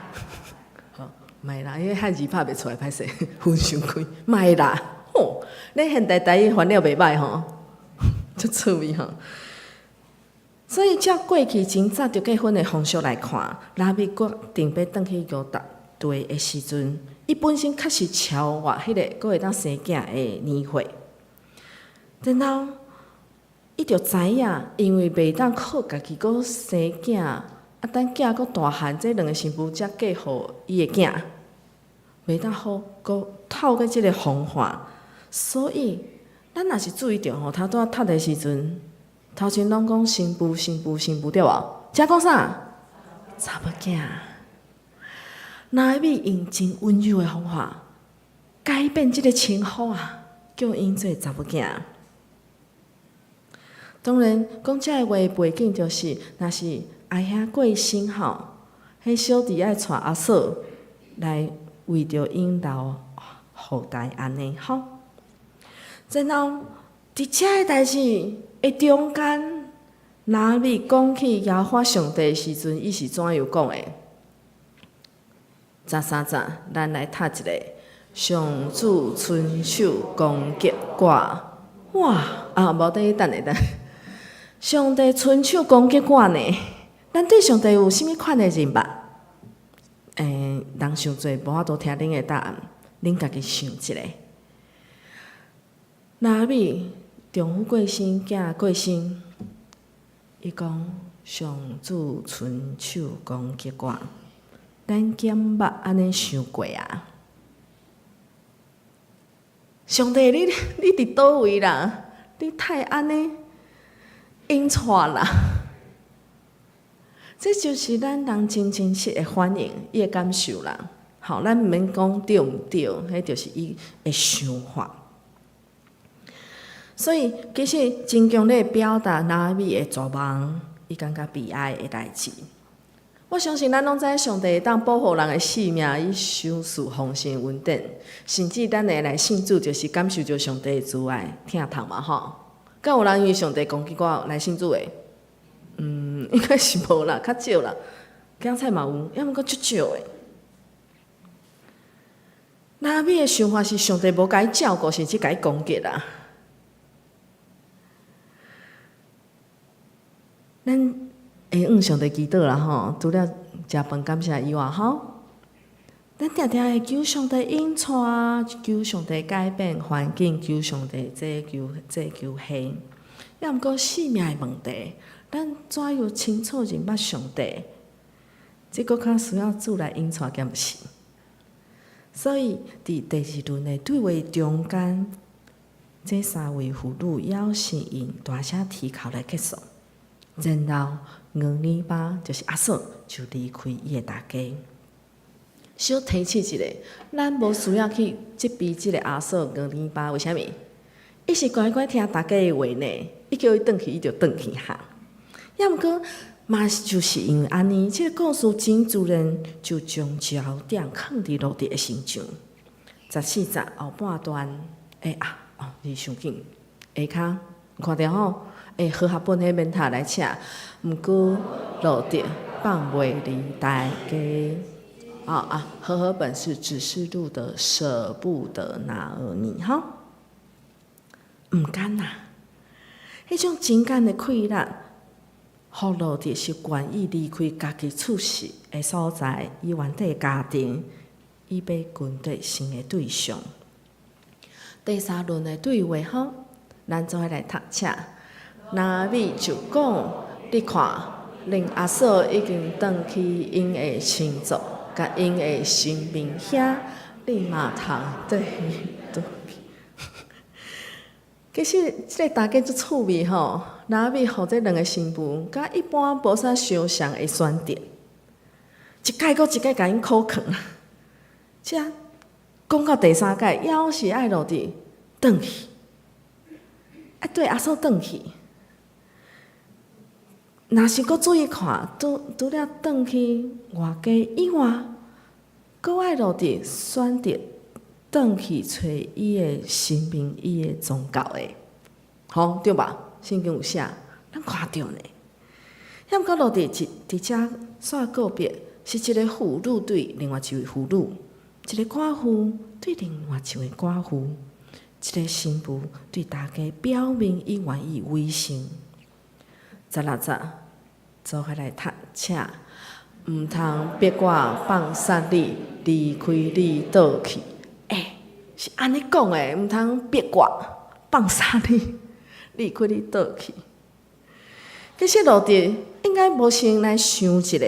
卖啦，因为汉字拍袂出来，歹势，分伤开，卖啦。吼，恁现代台语翻了袂歹吼，足趣味吼。所以照过去真早就结婚的风俗来看，拉比决定要转去犹大地的时阵，伊本身确实超越迄个佫会当生囝的年岁。然后伊就知影，因为袂当靠家己佫生囝。等囝佫大汉，这两个新妇才嫁互伊的囝，袂当好佫透过即个方法，所以咱若是注意着吼，头拄仔读的时阵，头前拢讲新妇对无？才讲啥？查某囝。那要用真温柔的方法改变即个称呼啊，叫因做查某囝。当然，讲这个话背景就是，若是阿兄过身吼，迄小弟爱带阿嫂来为着引导后代安尼吼。然后伫遮个代志的中间，拿米讲起耶和华上帝的时阵，伊是怎样讲的？13节，咱来读一个。上主伸手攻击我，哇！无等于等下等。上帝伸手攻击我呢？咱对上帝有啥物款的认捌？人伤济，无法度听恁的答案，恁家己想一下。拿米丈夫过身，囝过身，伊讲上主伸手攻击我，咱减捌安尼想过啊？上帝，你伫倒位啦？你太安尼应错啦！这就是咱人真实的反应，伊的感受啦。好，咱毋免讲对毋对，迄就是伊的想法。所以，其实真强烈表达拿米的绝望，伊感觉悲哀的代志。我相信咱拢知上帝会当保护人的性命，以修事丰盛稳定，甚至咱会来信主，就是感受着上帝的慈爱，疼痛嘛吼。敢有人因为上帝攻击我来信主的？应该是无啦，较少啦。韭菜嘛有，要毋过足少的。拿米的想法是上帝无甲伊照顾，甚至甲伊攻击啦。咱会向上帝祈祷啦吼，除了食饭感谢以外吼，咱定定会求上帝引带，求上帝改变环境，求上帝求幸。要毋过性命的问题，咱怎样清楚认捌上帝？这个较需要主来引带，敢毋是？所以伫第二轮的对话中间，这三位妇女要是用大声啼哭来结束，然后俄尼巴就是阿嫂就离开伊的大家。小提醒一下，咱无需要去责备即个阿嫂五年爸，为虾米？伊是乖乖听大家的话呢，伊叫伊转去，伊就转去哈。也毋过嘛，就是因为安尼，即个故事真自然就将焦点放伫罗迪的身上。14节后半段，你伤紧，下骹有看到吼？和合本迄免读来写，毋过罗迪放袂离大家。和合本是指示录的舍不得拿俄尼哈。毋甘呐，迄种情感的溃烂，互罗迪是愿意离开家己出世的所在，伊原底家庭，伊要寻到新的对象。第3轮的对话吼，咱做伙来读册。拿米就讲，你看，恁阿嫂已经转去因的亲族，甲因的新民遐，你嘛通对伊转去。其实，即个大家足趣味吼。拿米互这两个新妇，甲一般无啥相像的选择，一届搁一届甲因考劝。即讲到第3届，要是爱落地转去，对阿嫂转去。若是搁注意看，拄了转去外家以外，搁爱落地选择转去找伊的神明、伊的宗教的，吼对吧？圣经有写，咱看到呢。也毋过落地伫遮煞告别，是一个妇女对另外一位妇女，一个寡妇对另外一位寡妇，一个新妇对大家表明伊愿意委身。16节，做伙来读册，毋通逼我放杀你，离开你倒去。是安尼讲诶，毋通逼我放杀你，离开你倒去。其实罗迪应该无先来想一下，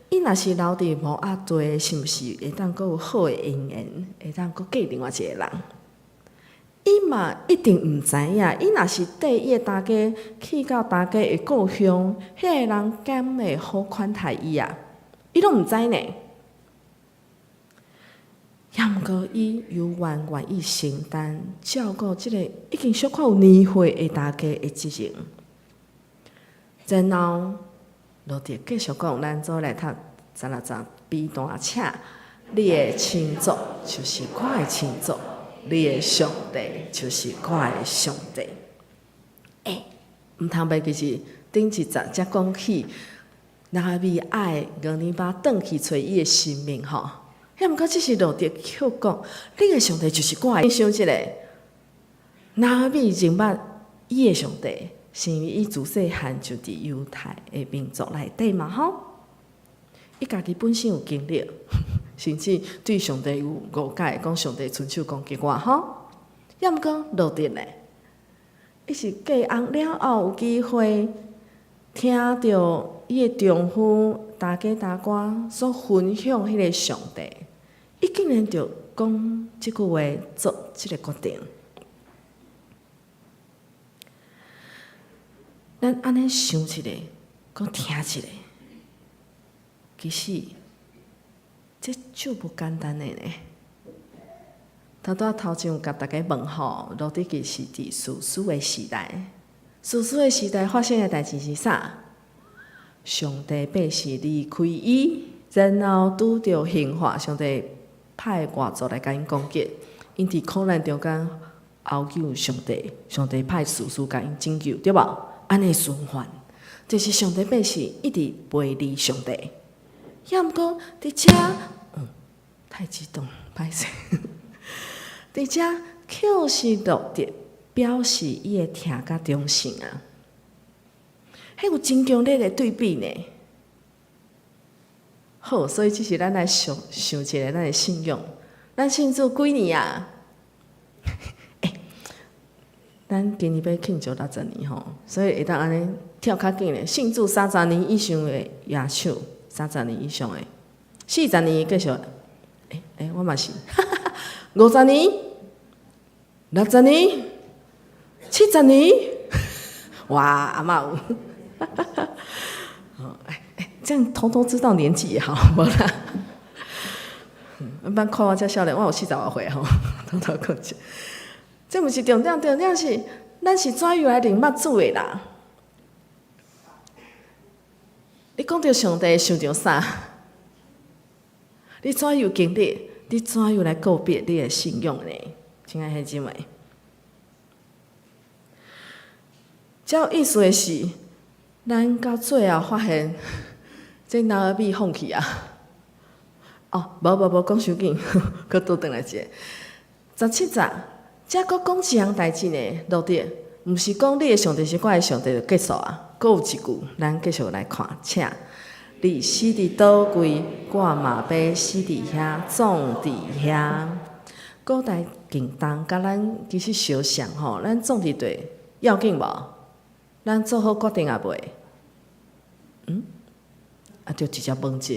伊若是留伫无阿地，是毋是会当阁有好诶姻缘，会当阁嫁另外一个人？伊嘛一定毋知影，伊若是缀伊诶大家去到大家诶故乡，迄个人敢会好款待伊啊？伊拢毋知呢。也毋过，伊有愿意承担照顾即个已经小可有年岁的大家的责任。然后，罗迪继续讲，咱做来读16章悲大册，你的亲族就是我的亲族，你的上帝就是我的上帝。毋通袂记是顶一节才讲起，拿米爱五年巴转去找伊的生命吼。也毋过，只是罗迪却讲，你的上帝就是我的。想一下，拿米认捌伊的上帝，是因为伊自细汉就伫犹太的民族内底嘛吼。伊家己本身有经历，甚至对上帝有误解，讲上帝伸手攻击我吼。也毋过罗迪呢，伊是嫁翁了后有机会听到伊的丈夫大家大官所分享迄个上帝。伊竟然就讲即句话，做即个决定。咱安尼想一下，搁听一下，其实这就不简单的呢。头前有甲大家问吼，罗迪其是伫士师的时代，士师的时代发生的代志是啥？上帝百姓离开伊，然后拄着刑罚，上帝派外族来甲因攻击，因伫苦难中间求救上帝，上帝派士师甲因拯救，对无？安尼循环，就是上帝百姓一直背离上帝。也毋过伫遮，太激动，歹势。伫遮却是罗迪表示伊会听甲忠诚啊，迄有真强烈的对比呢。好，所以这是咱来想一下咱的信用。咱信主几年啊？咱今年要庆祝60年吼，所以会当安尼跳较紧的。信主30年以上的野手，30年以上的，40年继续。我嘛是，50年、60年、70年，哇，阿嬷有。这样偷偷知道年纪也好，无啦。捌看我遮少年，我有40外岁吼，偷偷讲者。这毋是重点，重点是咱是怎样来领捌主的啦？你讲到上帝，想到啥？你怎样经历？你怎样来告别你的信仰呢？亲爱的姊妹，这有意思的是，咱到最后发现，这拿尔比放弃啊！哦，无讲伤紧，搁倒转来一个。17节，则搁讲一项代志呢，落地，毋是讲你的上帝是我的上帝就结束啊。搁有一句，咱继续来看，请你死伫倒位，我嘛要死伫遐，葬伫遐。古代敬东甲咱其实相像吼，咱葬伫地要紧无？咱做好决定啊未？就直接问者，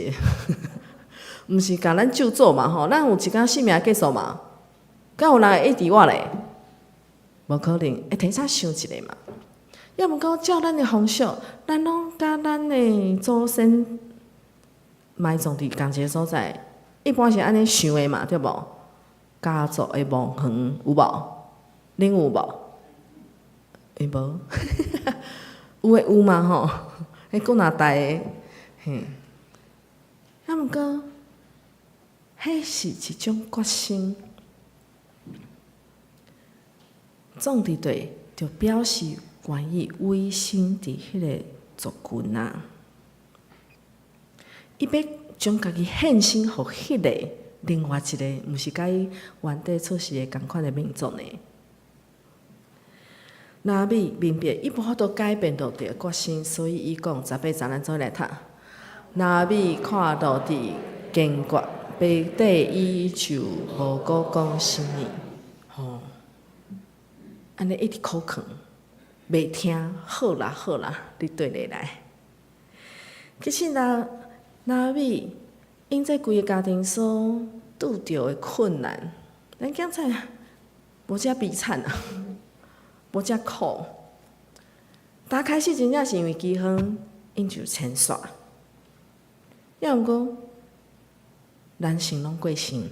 毋是甲咱就做嘛吼？咱有一工性命结束嘛？敢有人会一直活咧？无可能，会提早想一个嘛。要毋过照咱的风俗，咱拢甲咱的祖先埋葬伫同一个所在，一般是安尼想的嘛，对无？家族的墓园有无？恁有无？无，有诶有嘛吼，迄古哪代的，嘿。要毋过，迄是一种决心。葬伫地，就表示愿意委身伫迄个族群啊。伊要将家己献身互迄个另外一个，毋是甲伊原地出世的共款的民族呢。拿米明白，伊无法度改变到地决心，所以伊讲18章咱做来读。拿米看到伫坚决，背底伊就无搁讲啥物，吼。安尼一直口劝，袂听，好啦好啦，你对你来。其实拿米因在规个家庭所拄着的困难，咱讲出来无遮悲惨啊，无遮苦。打开始真正是因为饥荒，因就迁徙。要毋过，人生拢过身。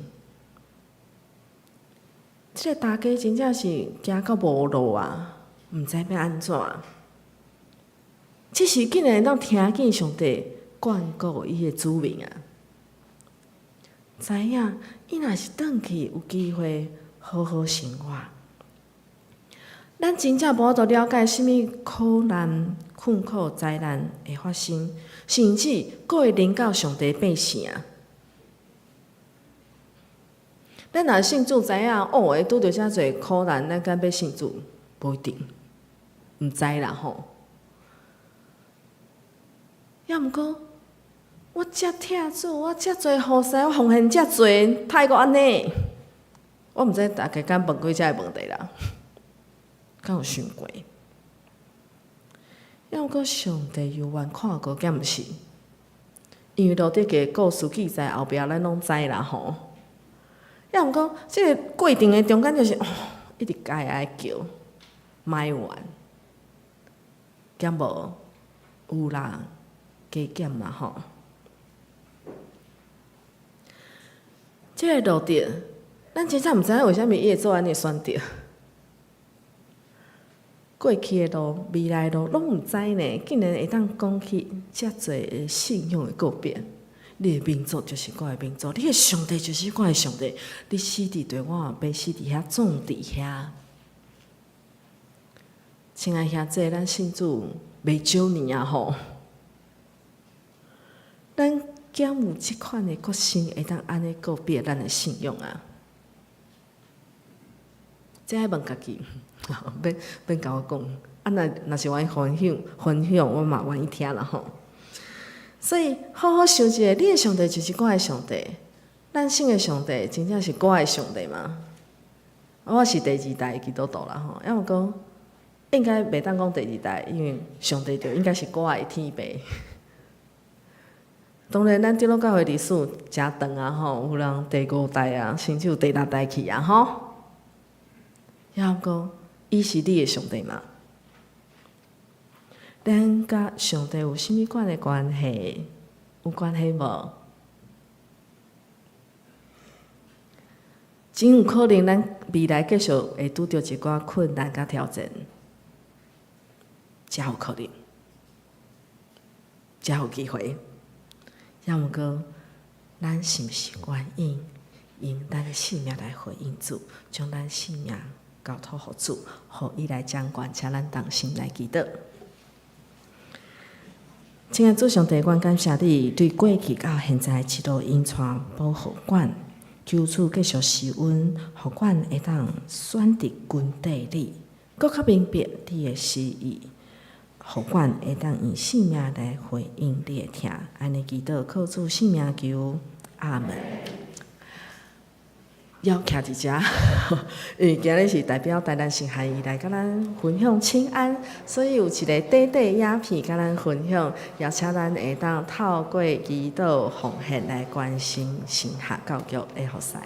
即个大家真正是行到无路啊，毋知要安怎。只是竟然会当听见上帝眷顾伊的子民啊，知影伊若是转去有机会好好生活。咱真正无法度了解什么苦难、困苦、灾难会发生，甚至阁会临到上帝百姓啊。咱若信主知影，会拄着遮侪苦难，咱敢要信主？无一定，毋知啦吼。要毋过，我遮疼主，我遮侪好势，我奉献遮侪，太过安尼。我毋知大家敢问过遮个问题啦，敢有想过？要毋过上帝有缘看过，敢毋是？因为路得个故事记载后壁，咱拢知啦吼。要毋过，即个过程的中间就是一直该爱叫，卖完，减无有人加减嘛吼。即个路程，咱真正毋知影为虾米伊会做安尼选择。过去的路、未来的路，拢毋知呢，竟然会当讲起遮侪的信仰的告别。你的民族就是我的民族，你的上帝就是我的上帝。你死伫地，我也要死伫遐，葬伫遐。亲爱兄弟，咱信主袂少年啊吼，咱减有即款的决心，会当安尼告别咱的信仰啊。这爱问家己，免甲我讲，若是愿意分享，我嘛愿意听啦吼。所以，好好想一下，你的上帝就是我的上帝，咱信的上帝真正是我的上帝吗？我是第2代基督徒啦吼，要毋过应该袂当讲第2代，因为上帝就应该是我的天父。当然，咱基督教的历史真长啊吼，有人第5代啊，甚至有第6代去啊吼。要毋过，伊是你的上帝吗？咱甲上帝有甚物款的关系？有关系无？真有可能咱未来继续会拄着一寡困难甲挑战，真有可能，真有机会。也毋过，咱是毋是愿意用咱的性命来回应主，将咱性命交托互主，互伊来掌管，请咱同心来祈祷。亲爱的主上帝，阮感谢你对过去到现在一路引带保护阮，求主继续施恩，互阮会当选择军队里，搁较明白你的心意，互阮会当用性命来回应你的听。安尼祈祷，靠主性命求，阿门。要徛伫遮，因为今日是代表台南神学院来甲咱分享请安，所以有一个短短影片甲咱分享，也请咱会当透过祈祷奉献来关心神学教育的服侍。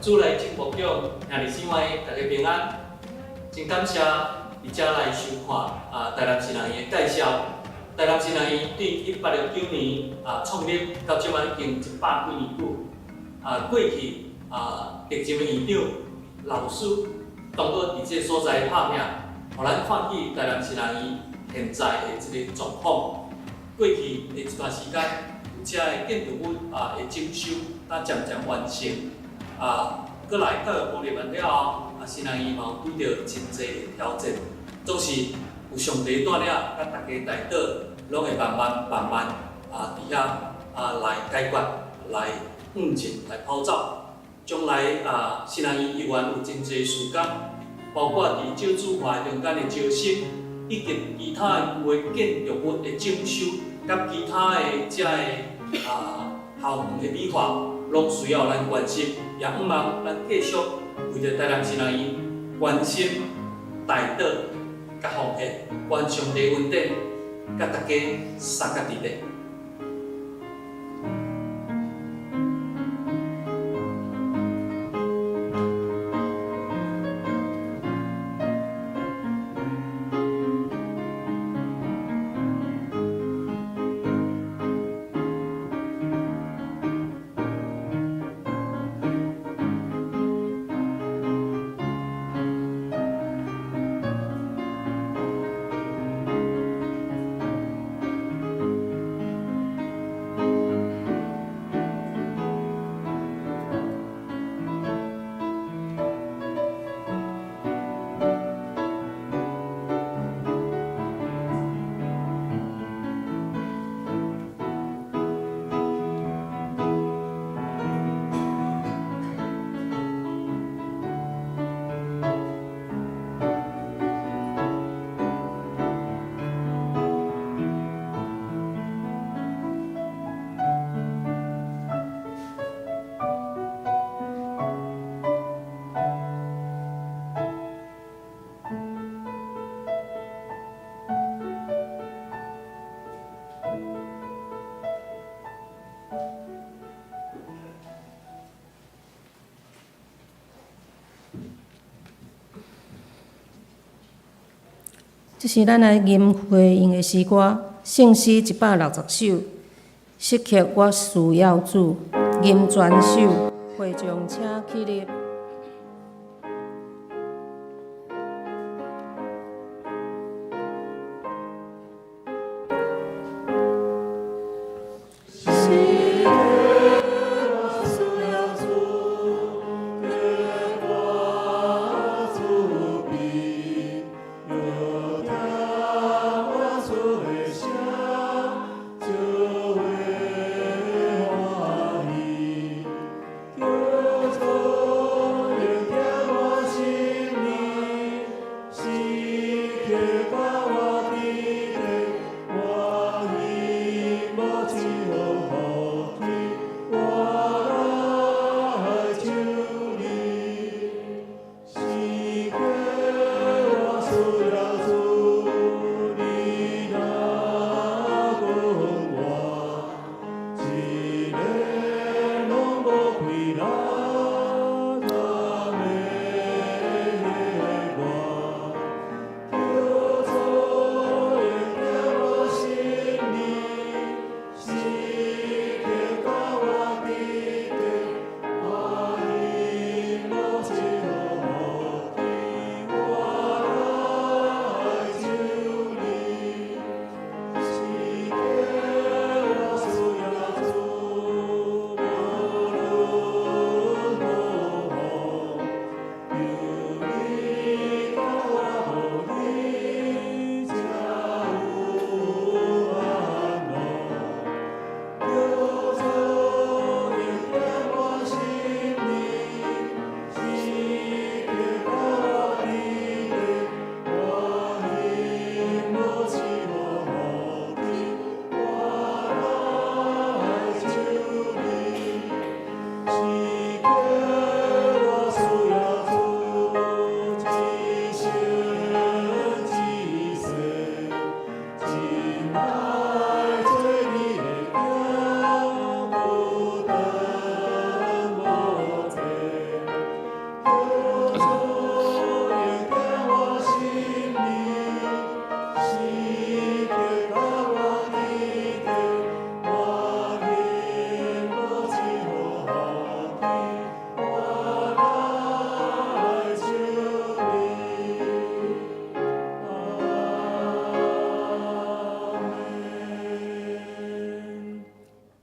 主来祝福奖，兄弟姊妹大家平安。真感谢伫遮来收看台南新人院的介绍。台南新人院对1869年创立到即摆已经100几年久。过去历任的院长、老师，当过伫这所在拍拼，互咱看起台南新人院现在的即个状况。过去的一段时间，有遮的建筑物的整修，渐渐完成。过来教育部入完了后，新人院嘛有拄着真侪的挑战，总是有上帝带领，甲大家带导，拢会慢慢伫遐来解决，来向前来跑走。将来新人院依然有真侪事工，包括伫少子化中间的招生，以及其他的有的建筑物的整修，甲其他的遮的校园的美化。拢需要咱关心，也希望咱继续为着台南新人院关心、带导、甲奉献，愿上帝恩典，甲大家三甲伫咧。这是咱来吟会用的诗歌，圣诗160首，诗曲我需要主，吟全首，会众请起立。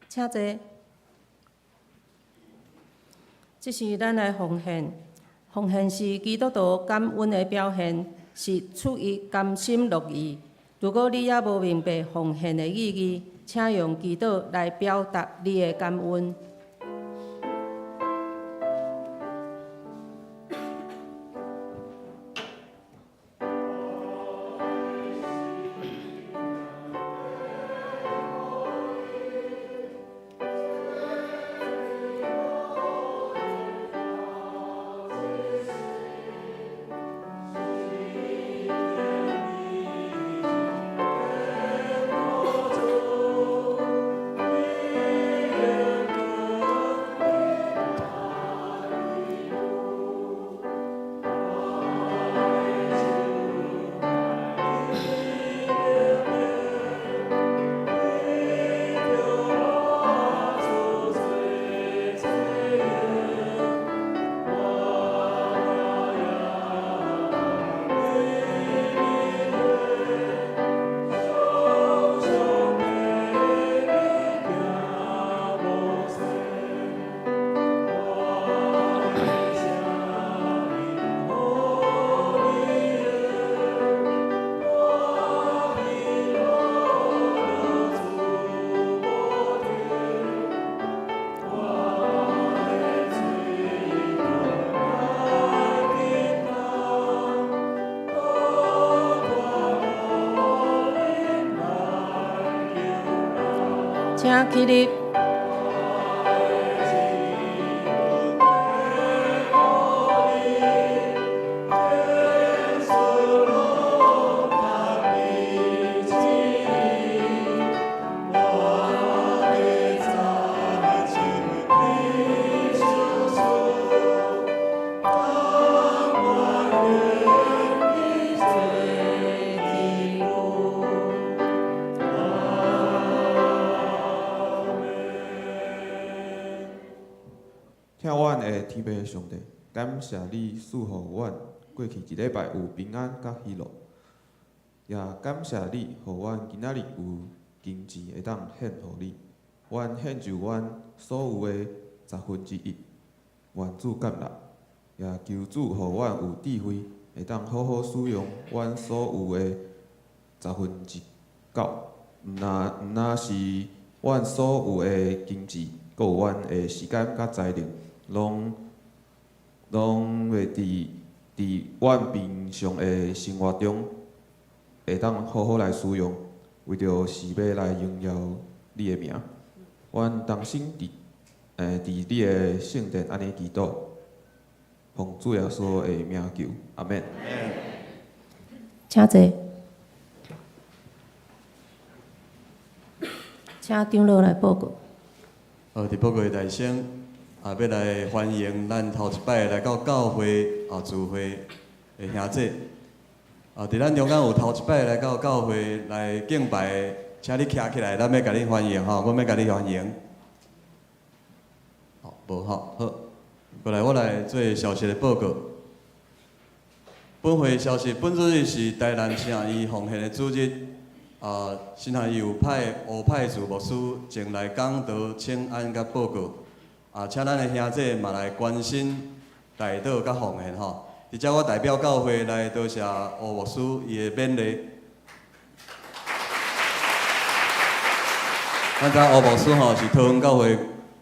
请坐。这是咱的奉献，奉献是基督徒感恩的表现，是出于甘心乐意。如果你还无明白奉献的意义，请用祈祷来表达你的感恩。请起立。的天父上帝，感谢你赐予阮过去一礼拜有平安甲喜乐，也感谢你，予阮今仔日有金钱会当献互你。阮献就阮所有的1/10，愿主感纳，也求主予阮有智慧，会当好好使用阮所有的9/10，毋那是阮所有的金钱，阁有阮的时间甲才能，拢会伫阮平常的生活中，会当好好来使用，为着是要来荣耀你的名。阮同心伫你的圣殿安尼祈祷，奉主耶稣的名求，阿免。请坐，请长老来报告。伫报告的内先，要来欢迎咱头一摆来到教会聚会的兄弟。伫咱中间有头一摆来到教会来敬拜的，请你徛起来，咱要甲你欢迎吼，阮要甲你欢迎。无吼好，过来我来做消息的报告。本会消息，本主日是台南圣医奉献的主日。新下有派吴派主牧师前来讲道请安甲报告。请咱的兄弟嘛来关心代祷甲奉献吼。伫遮我代表教会来多谢吴牧师伊的勉励。咱知吴牧师吼是桃园教会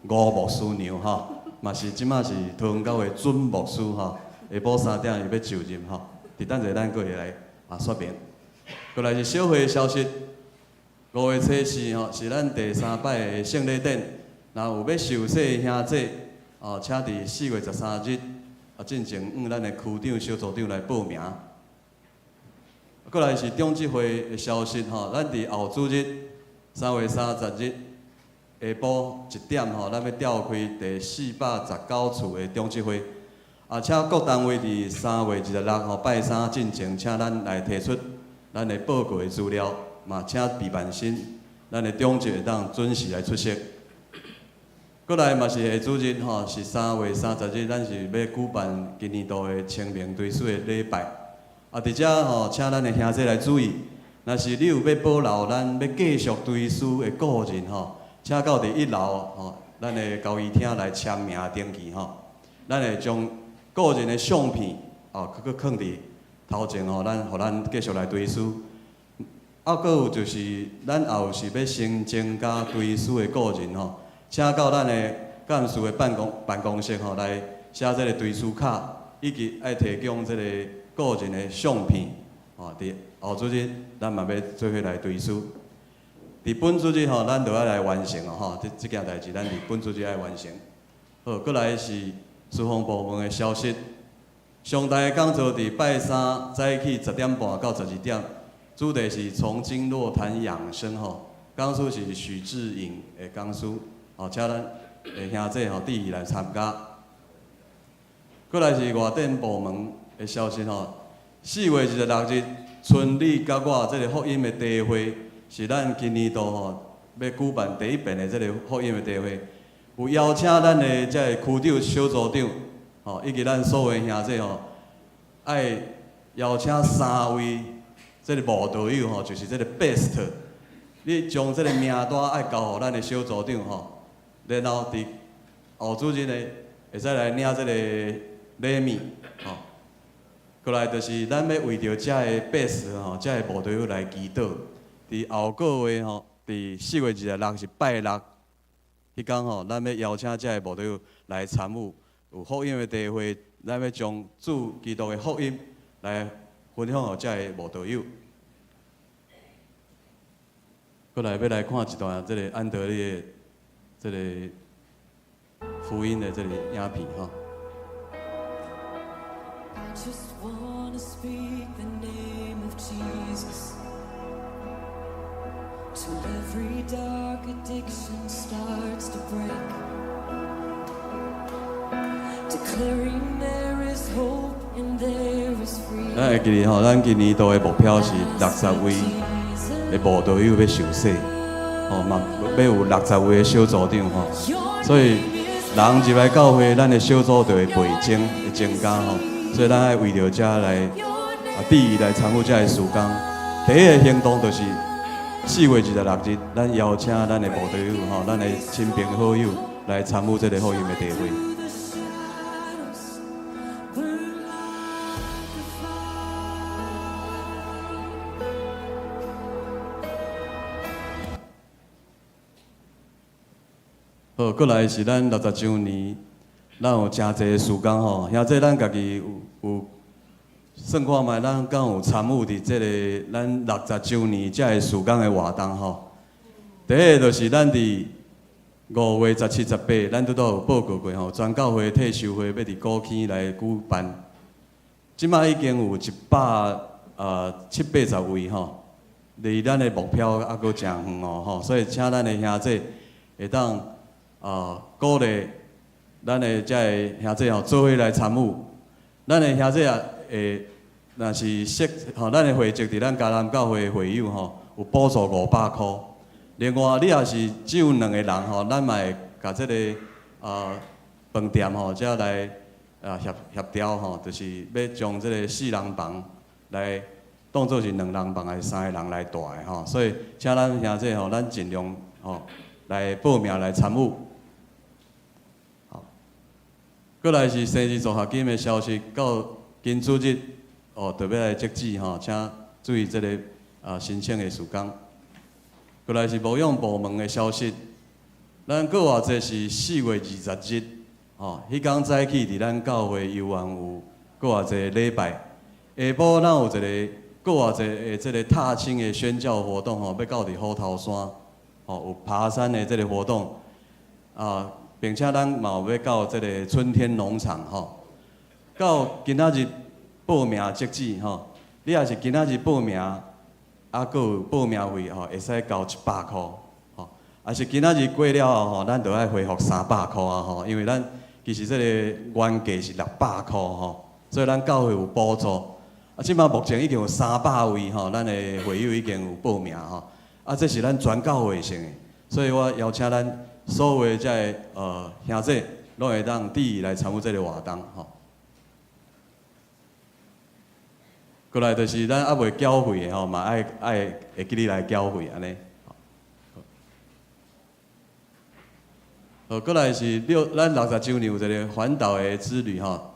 吴牧师娘吼，嘛是即马是桃园教会准牧师吼。下晡3点伊要就任吼，伫等者咱过会来说明。过来是小会消息，5月初4吼是咱第3摆的圣礼典，若有要受洗的兄弟，请伫4月13日进前咱的区长、小组长来报名。过来是中执会的消息吼，咱伫后主日3月30日下晡1点吼，咱要召开第419次的中执会。请各单位伫3月26号拜3进前，请咱来提出咱的报告的资料，嘛请备办心，咱的中执会当准时来出席。过来嘛是下主日吼，是3月30日，咱是要举办今年度的清明追思的礼拜。伫遮吼，请咱的兄弟来注意，若是你有要保留咱要继续追思的个人吼，请到伫1楼吼，咱的交易厅来签名登记吼。咱会将个人的相片搁放伫头前吼，互咱继续来追思。搁有就是咱后是要新增加追思的个人吼，请到咱的干事的办公室吼来写这个追思卡，以及爱提供这个个人的相片吼。伫后主日咱嘛要做伙来追思。伫本主日吼，咱就要来完成吼，这件代志咱伫本主日爱完成。好，过来是司法部门的消息。上台的讲座伫拜3早起10点半到12点，主题是从经络谈养生吼。讲师是许志颖的讲师，请咱的兄弟吼第来参加。过来是外电部门的消息吼，4月26日，春丽甲我这个福音的茶会，是咱今年度吼要举办第1遍的这个福音的茶会，有邀请咱的这区长、小组长。以及咱所有兄弟吼，爱邀请3位这个慕道友吼，就是这个 best， 你将这个名单爱交互咱的小组长吼，然后伫后主日呢，会使来领这个礼物吼。过来就是咱要为着遮个 best 吼，遮个慕道友来祈祷。伫后个月吼，伫4月26是拜6，迄天吼，咱要邀请遮个慕道友来参与。有福音的茶会，咱要将主基督的福音来分享予遮个慕道友。过来要来看一段这个安德烈的这个福音的这个影片哈。I just wanna speak the name of Jesus till every dark addiction starts to break. Declaring there is hope and there is freedom. 咱会记哩吼，咱今年度的目标是60位的慕道友要受洗，嘛要有60位的小组长吼，所以人入来教会，咱的小组就会倍增会增加吼，所以咱爱为着遮来第一来参与遮个事工。第一个行动就是4月26日，咱邀请咱的部队友吼，咱的亲朋好友来参与这个福音的大会。好，过来是咱60周年，咱有真侪事工吼，兄弟咱家己有算看觅，咱敢有参与伫即个咱60周年遮个事工的活动吼。第一个就是咱伫5月17、18，咱拄倒有报告过吼，全教会退休会要伫古坑来举办，即摆已经有170、80位吼，离咱的目标还佫诚远哦吼，所以请咱的兄弟会当鼓励咱的遮个兄弟吼做伙来参与，咱的兄弟会若是适吼，咱的会籍伫咱嘉南教会会友吼，有补助500块。另外，你若是只有2个人吼，咱嘛会甲即个饭店吼，遮来协调吼，就是要将即个4人房来当做是2人房还是3个人来住的吼，所以请咱兄弟吼，咱尽量吼来报名来参与。好，过来是生日助学金的消息，到今主日特别来截止吼，请注意即个申请的事工。过来是牧养部门的消息，咱过偌济是4月20日，吼，迄天早起伫咱教会游园有过偌济礼拜，下晡咱有一个过偌济的即个踏青的宣教活动吼，要到伫虎头山，吼有爬山的即个活动，并且咱嘛有要到即个春天农场吼，到今仔日报名截止吼，你若是今仔日报名。佫有报名费吼，会使交100块吼。是今仔日过了后吼，咱就爱恢复300块啊吼，因为咱其实这个原价是600块吼，所以咱教会有补助。即摆目前已经有300位吼，咱的会友已经有报名吼。这是咱全教会性的，所以我邀请咱所有的兄弟，拢会当第一来参与这个活动吼。过来就是咱还未缴费的吼，嘛爱会记你来缴费安尼。过来是咱60周年有一个环岛的之旅吼。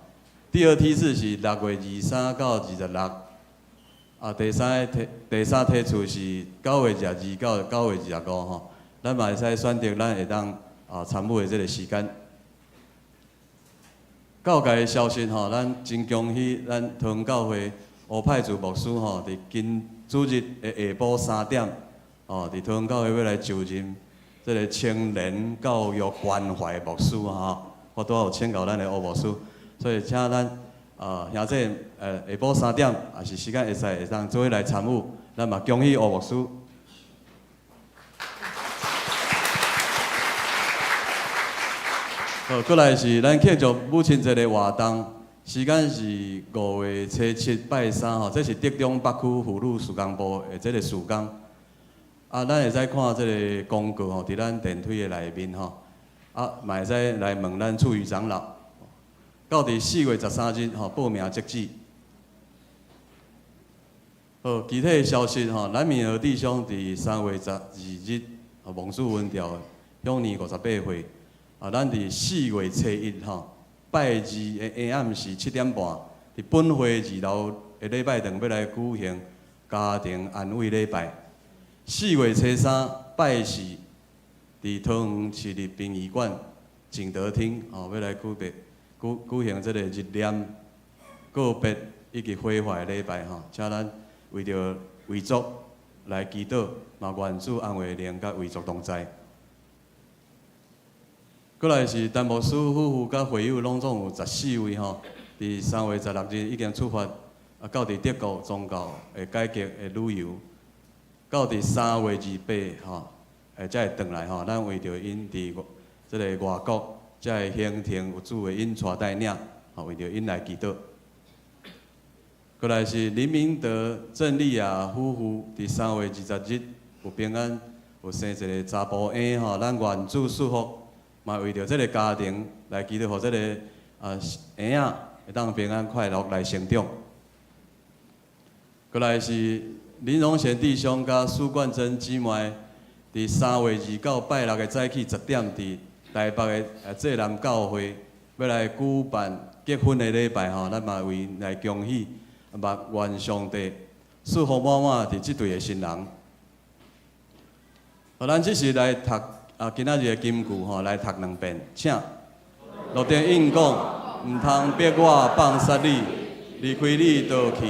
第二梯次是6月23到26，第三梯次是9月22到9月25吼。咱嘛会使选择咱会当参与的这个时间。教界的消息吼，咱真恭喜咱桃园教会。吴派主牧师吼，伫今主日的下晡3点，伫桃园教会要来就任这个青年教育关怀牧师吼，我拄有请教咱的吴牧师，所以请咱兄弟下晡3点也是时间会当做伙来参与，咱嘛恭喜吴牧师。好，过来是咱庆祝母亲节的活动。时间是5月初7拜3吼，这是德中北区妇女事工部的这个事工。咱会使看这个公告吼，伫咱电梯的内面吼。嘛会使来问咱处语长老。到伫4月13日吼，报名截止。好，具体的消息吼，咱明和弟兄伫3月12日，蒙氏文调享年58岁。咱伫4月初1吼。拜二的下暗时7点半，伫本会2楼的礼拜堂要来举行家庭安慰礼拜。4月初3拜4，伫桃园市立殡仪馆静德厅要来举行这个日念告别以及毁坏的礼拜吼，请咱为着遗族来祈祷，嘛愿主安慰灵甲遗族同在。过来是陈牧师夫妇甲会友拢总有14位吼，伫3月16日已经出发，到伫德国宗教的改革的旅游，到伫3月28吼，才会转来吼。咱为着因伫即个外国，才会形成有主的因带带领，吼为着因来祈祷。过来是林明德、郑丽雅夫妇伫3月20日有平安，有生一个查甫婴吼，咱愿主祝福。嘛为着这个家庭来祈祷，互这个婴仔会当平安快乐来成长。过来是林荣贤弟兄甲苏冠珍姊妹，伫3月29拜六的早起10点，伫台北的济南教会要来举办结婚的礼拜吼，咱嘛为来恭喜，嘛愿上帝祝福满满伫即对的新人。咱只是来读今仔日的金句吼，来读2遍，请。路顶应讲，毋通逼我放杀你，离开你倒去，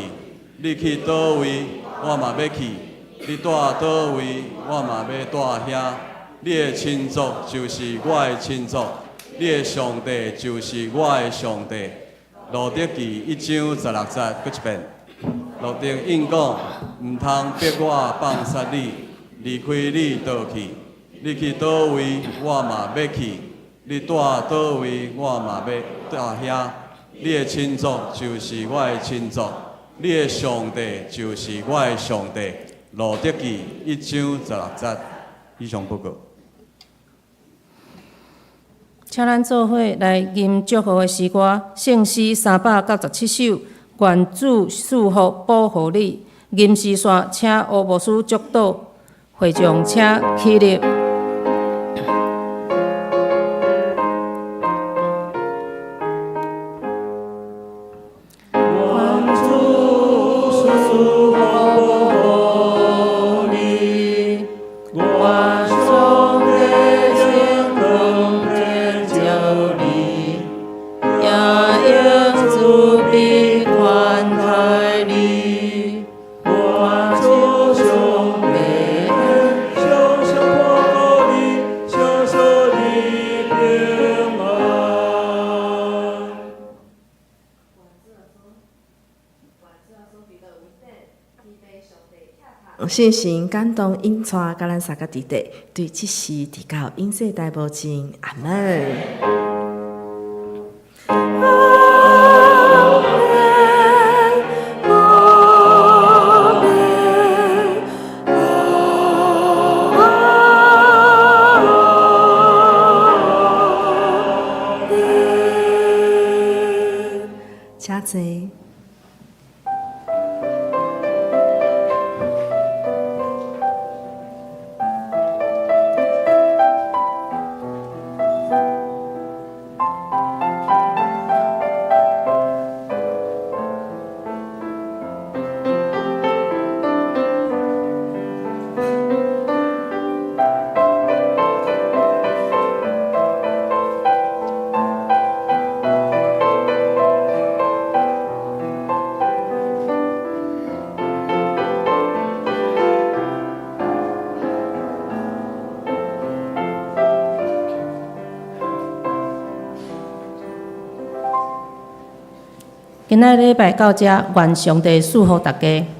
你去倒位，我嘛要去；你住倒位，我嘛要住遐。你的亲族就是我的亲族，你的上帝就是我的上帝。路德记1章16节，搁一遍。路顶应讲，毋通逼我放杀你，离开你倒去，你去倒位，我嘛要去。你住倒位，我嘛要住遐。你的亲族就是我的亲族，你的上帝就是我的上帝。路德记1章16节。以上报告。请咱做伙来吟祝福的诗歌，圣诗397首，愿主赐福保护你。吟诗线，请乌牧师祝祷，会众请起立。信心感动引带，甲咱三个弟弟对即时提到永世大保证，阿门。请坐。今仔礼拜到这，愿上帝祝福大家。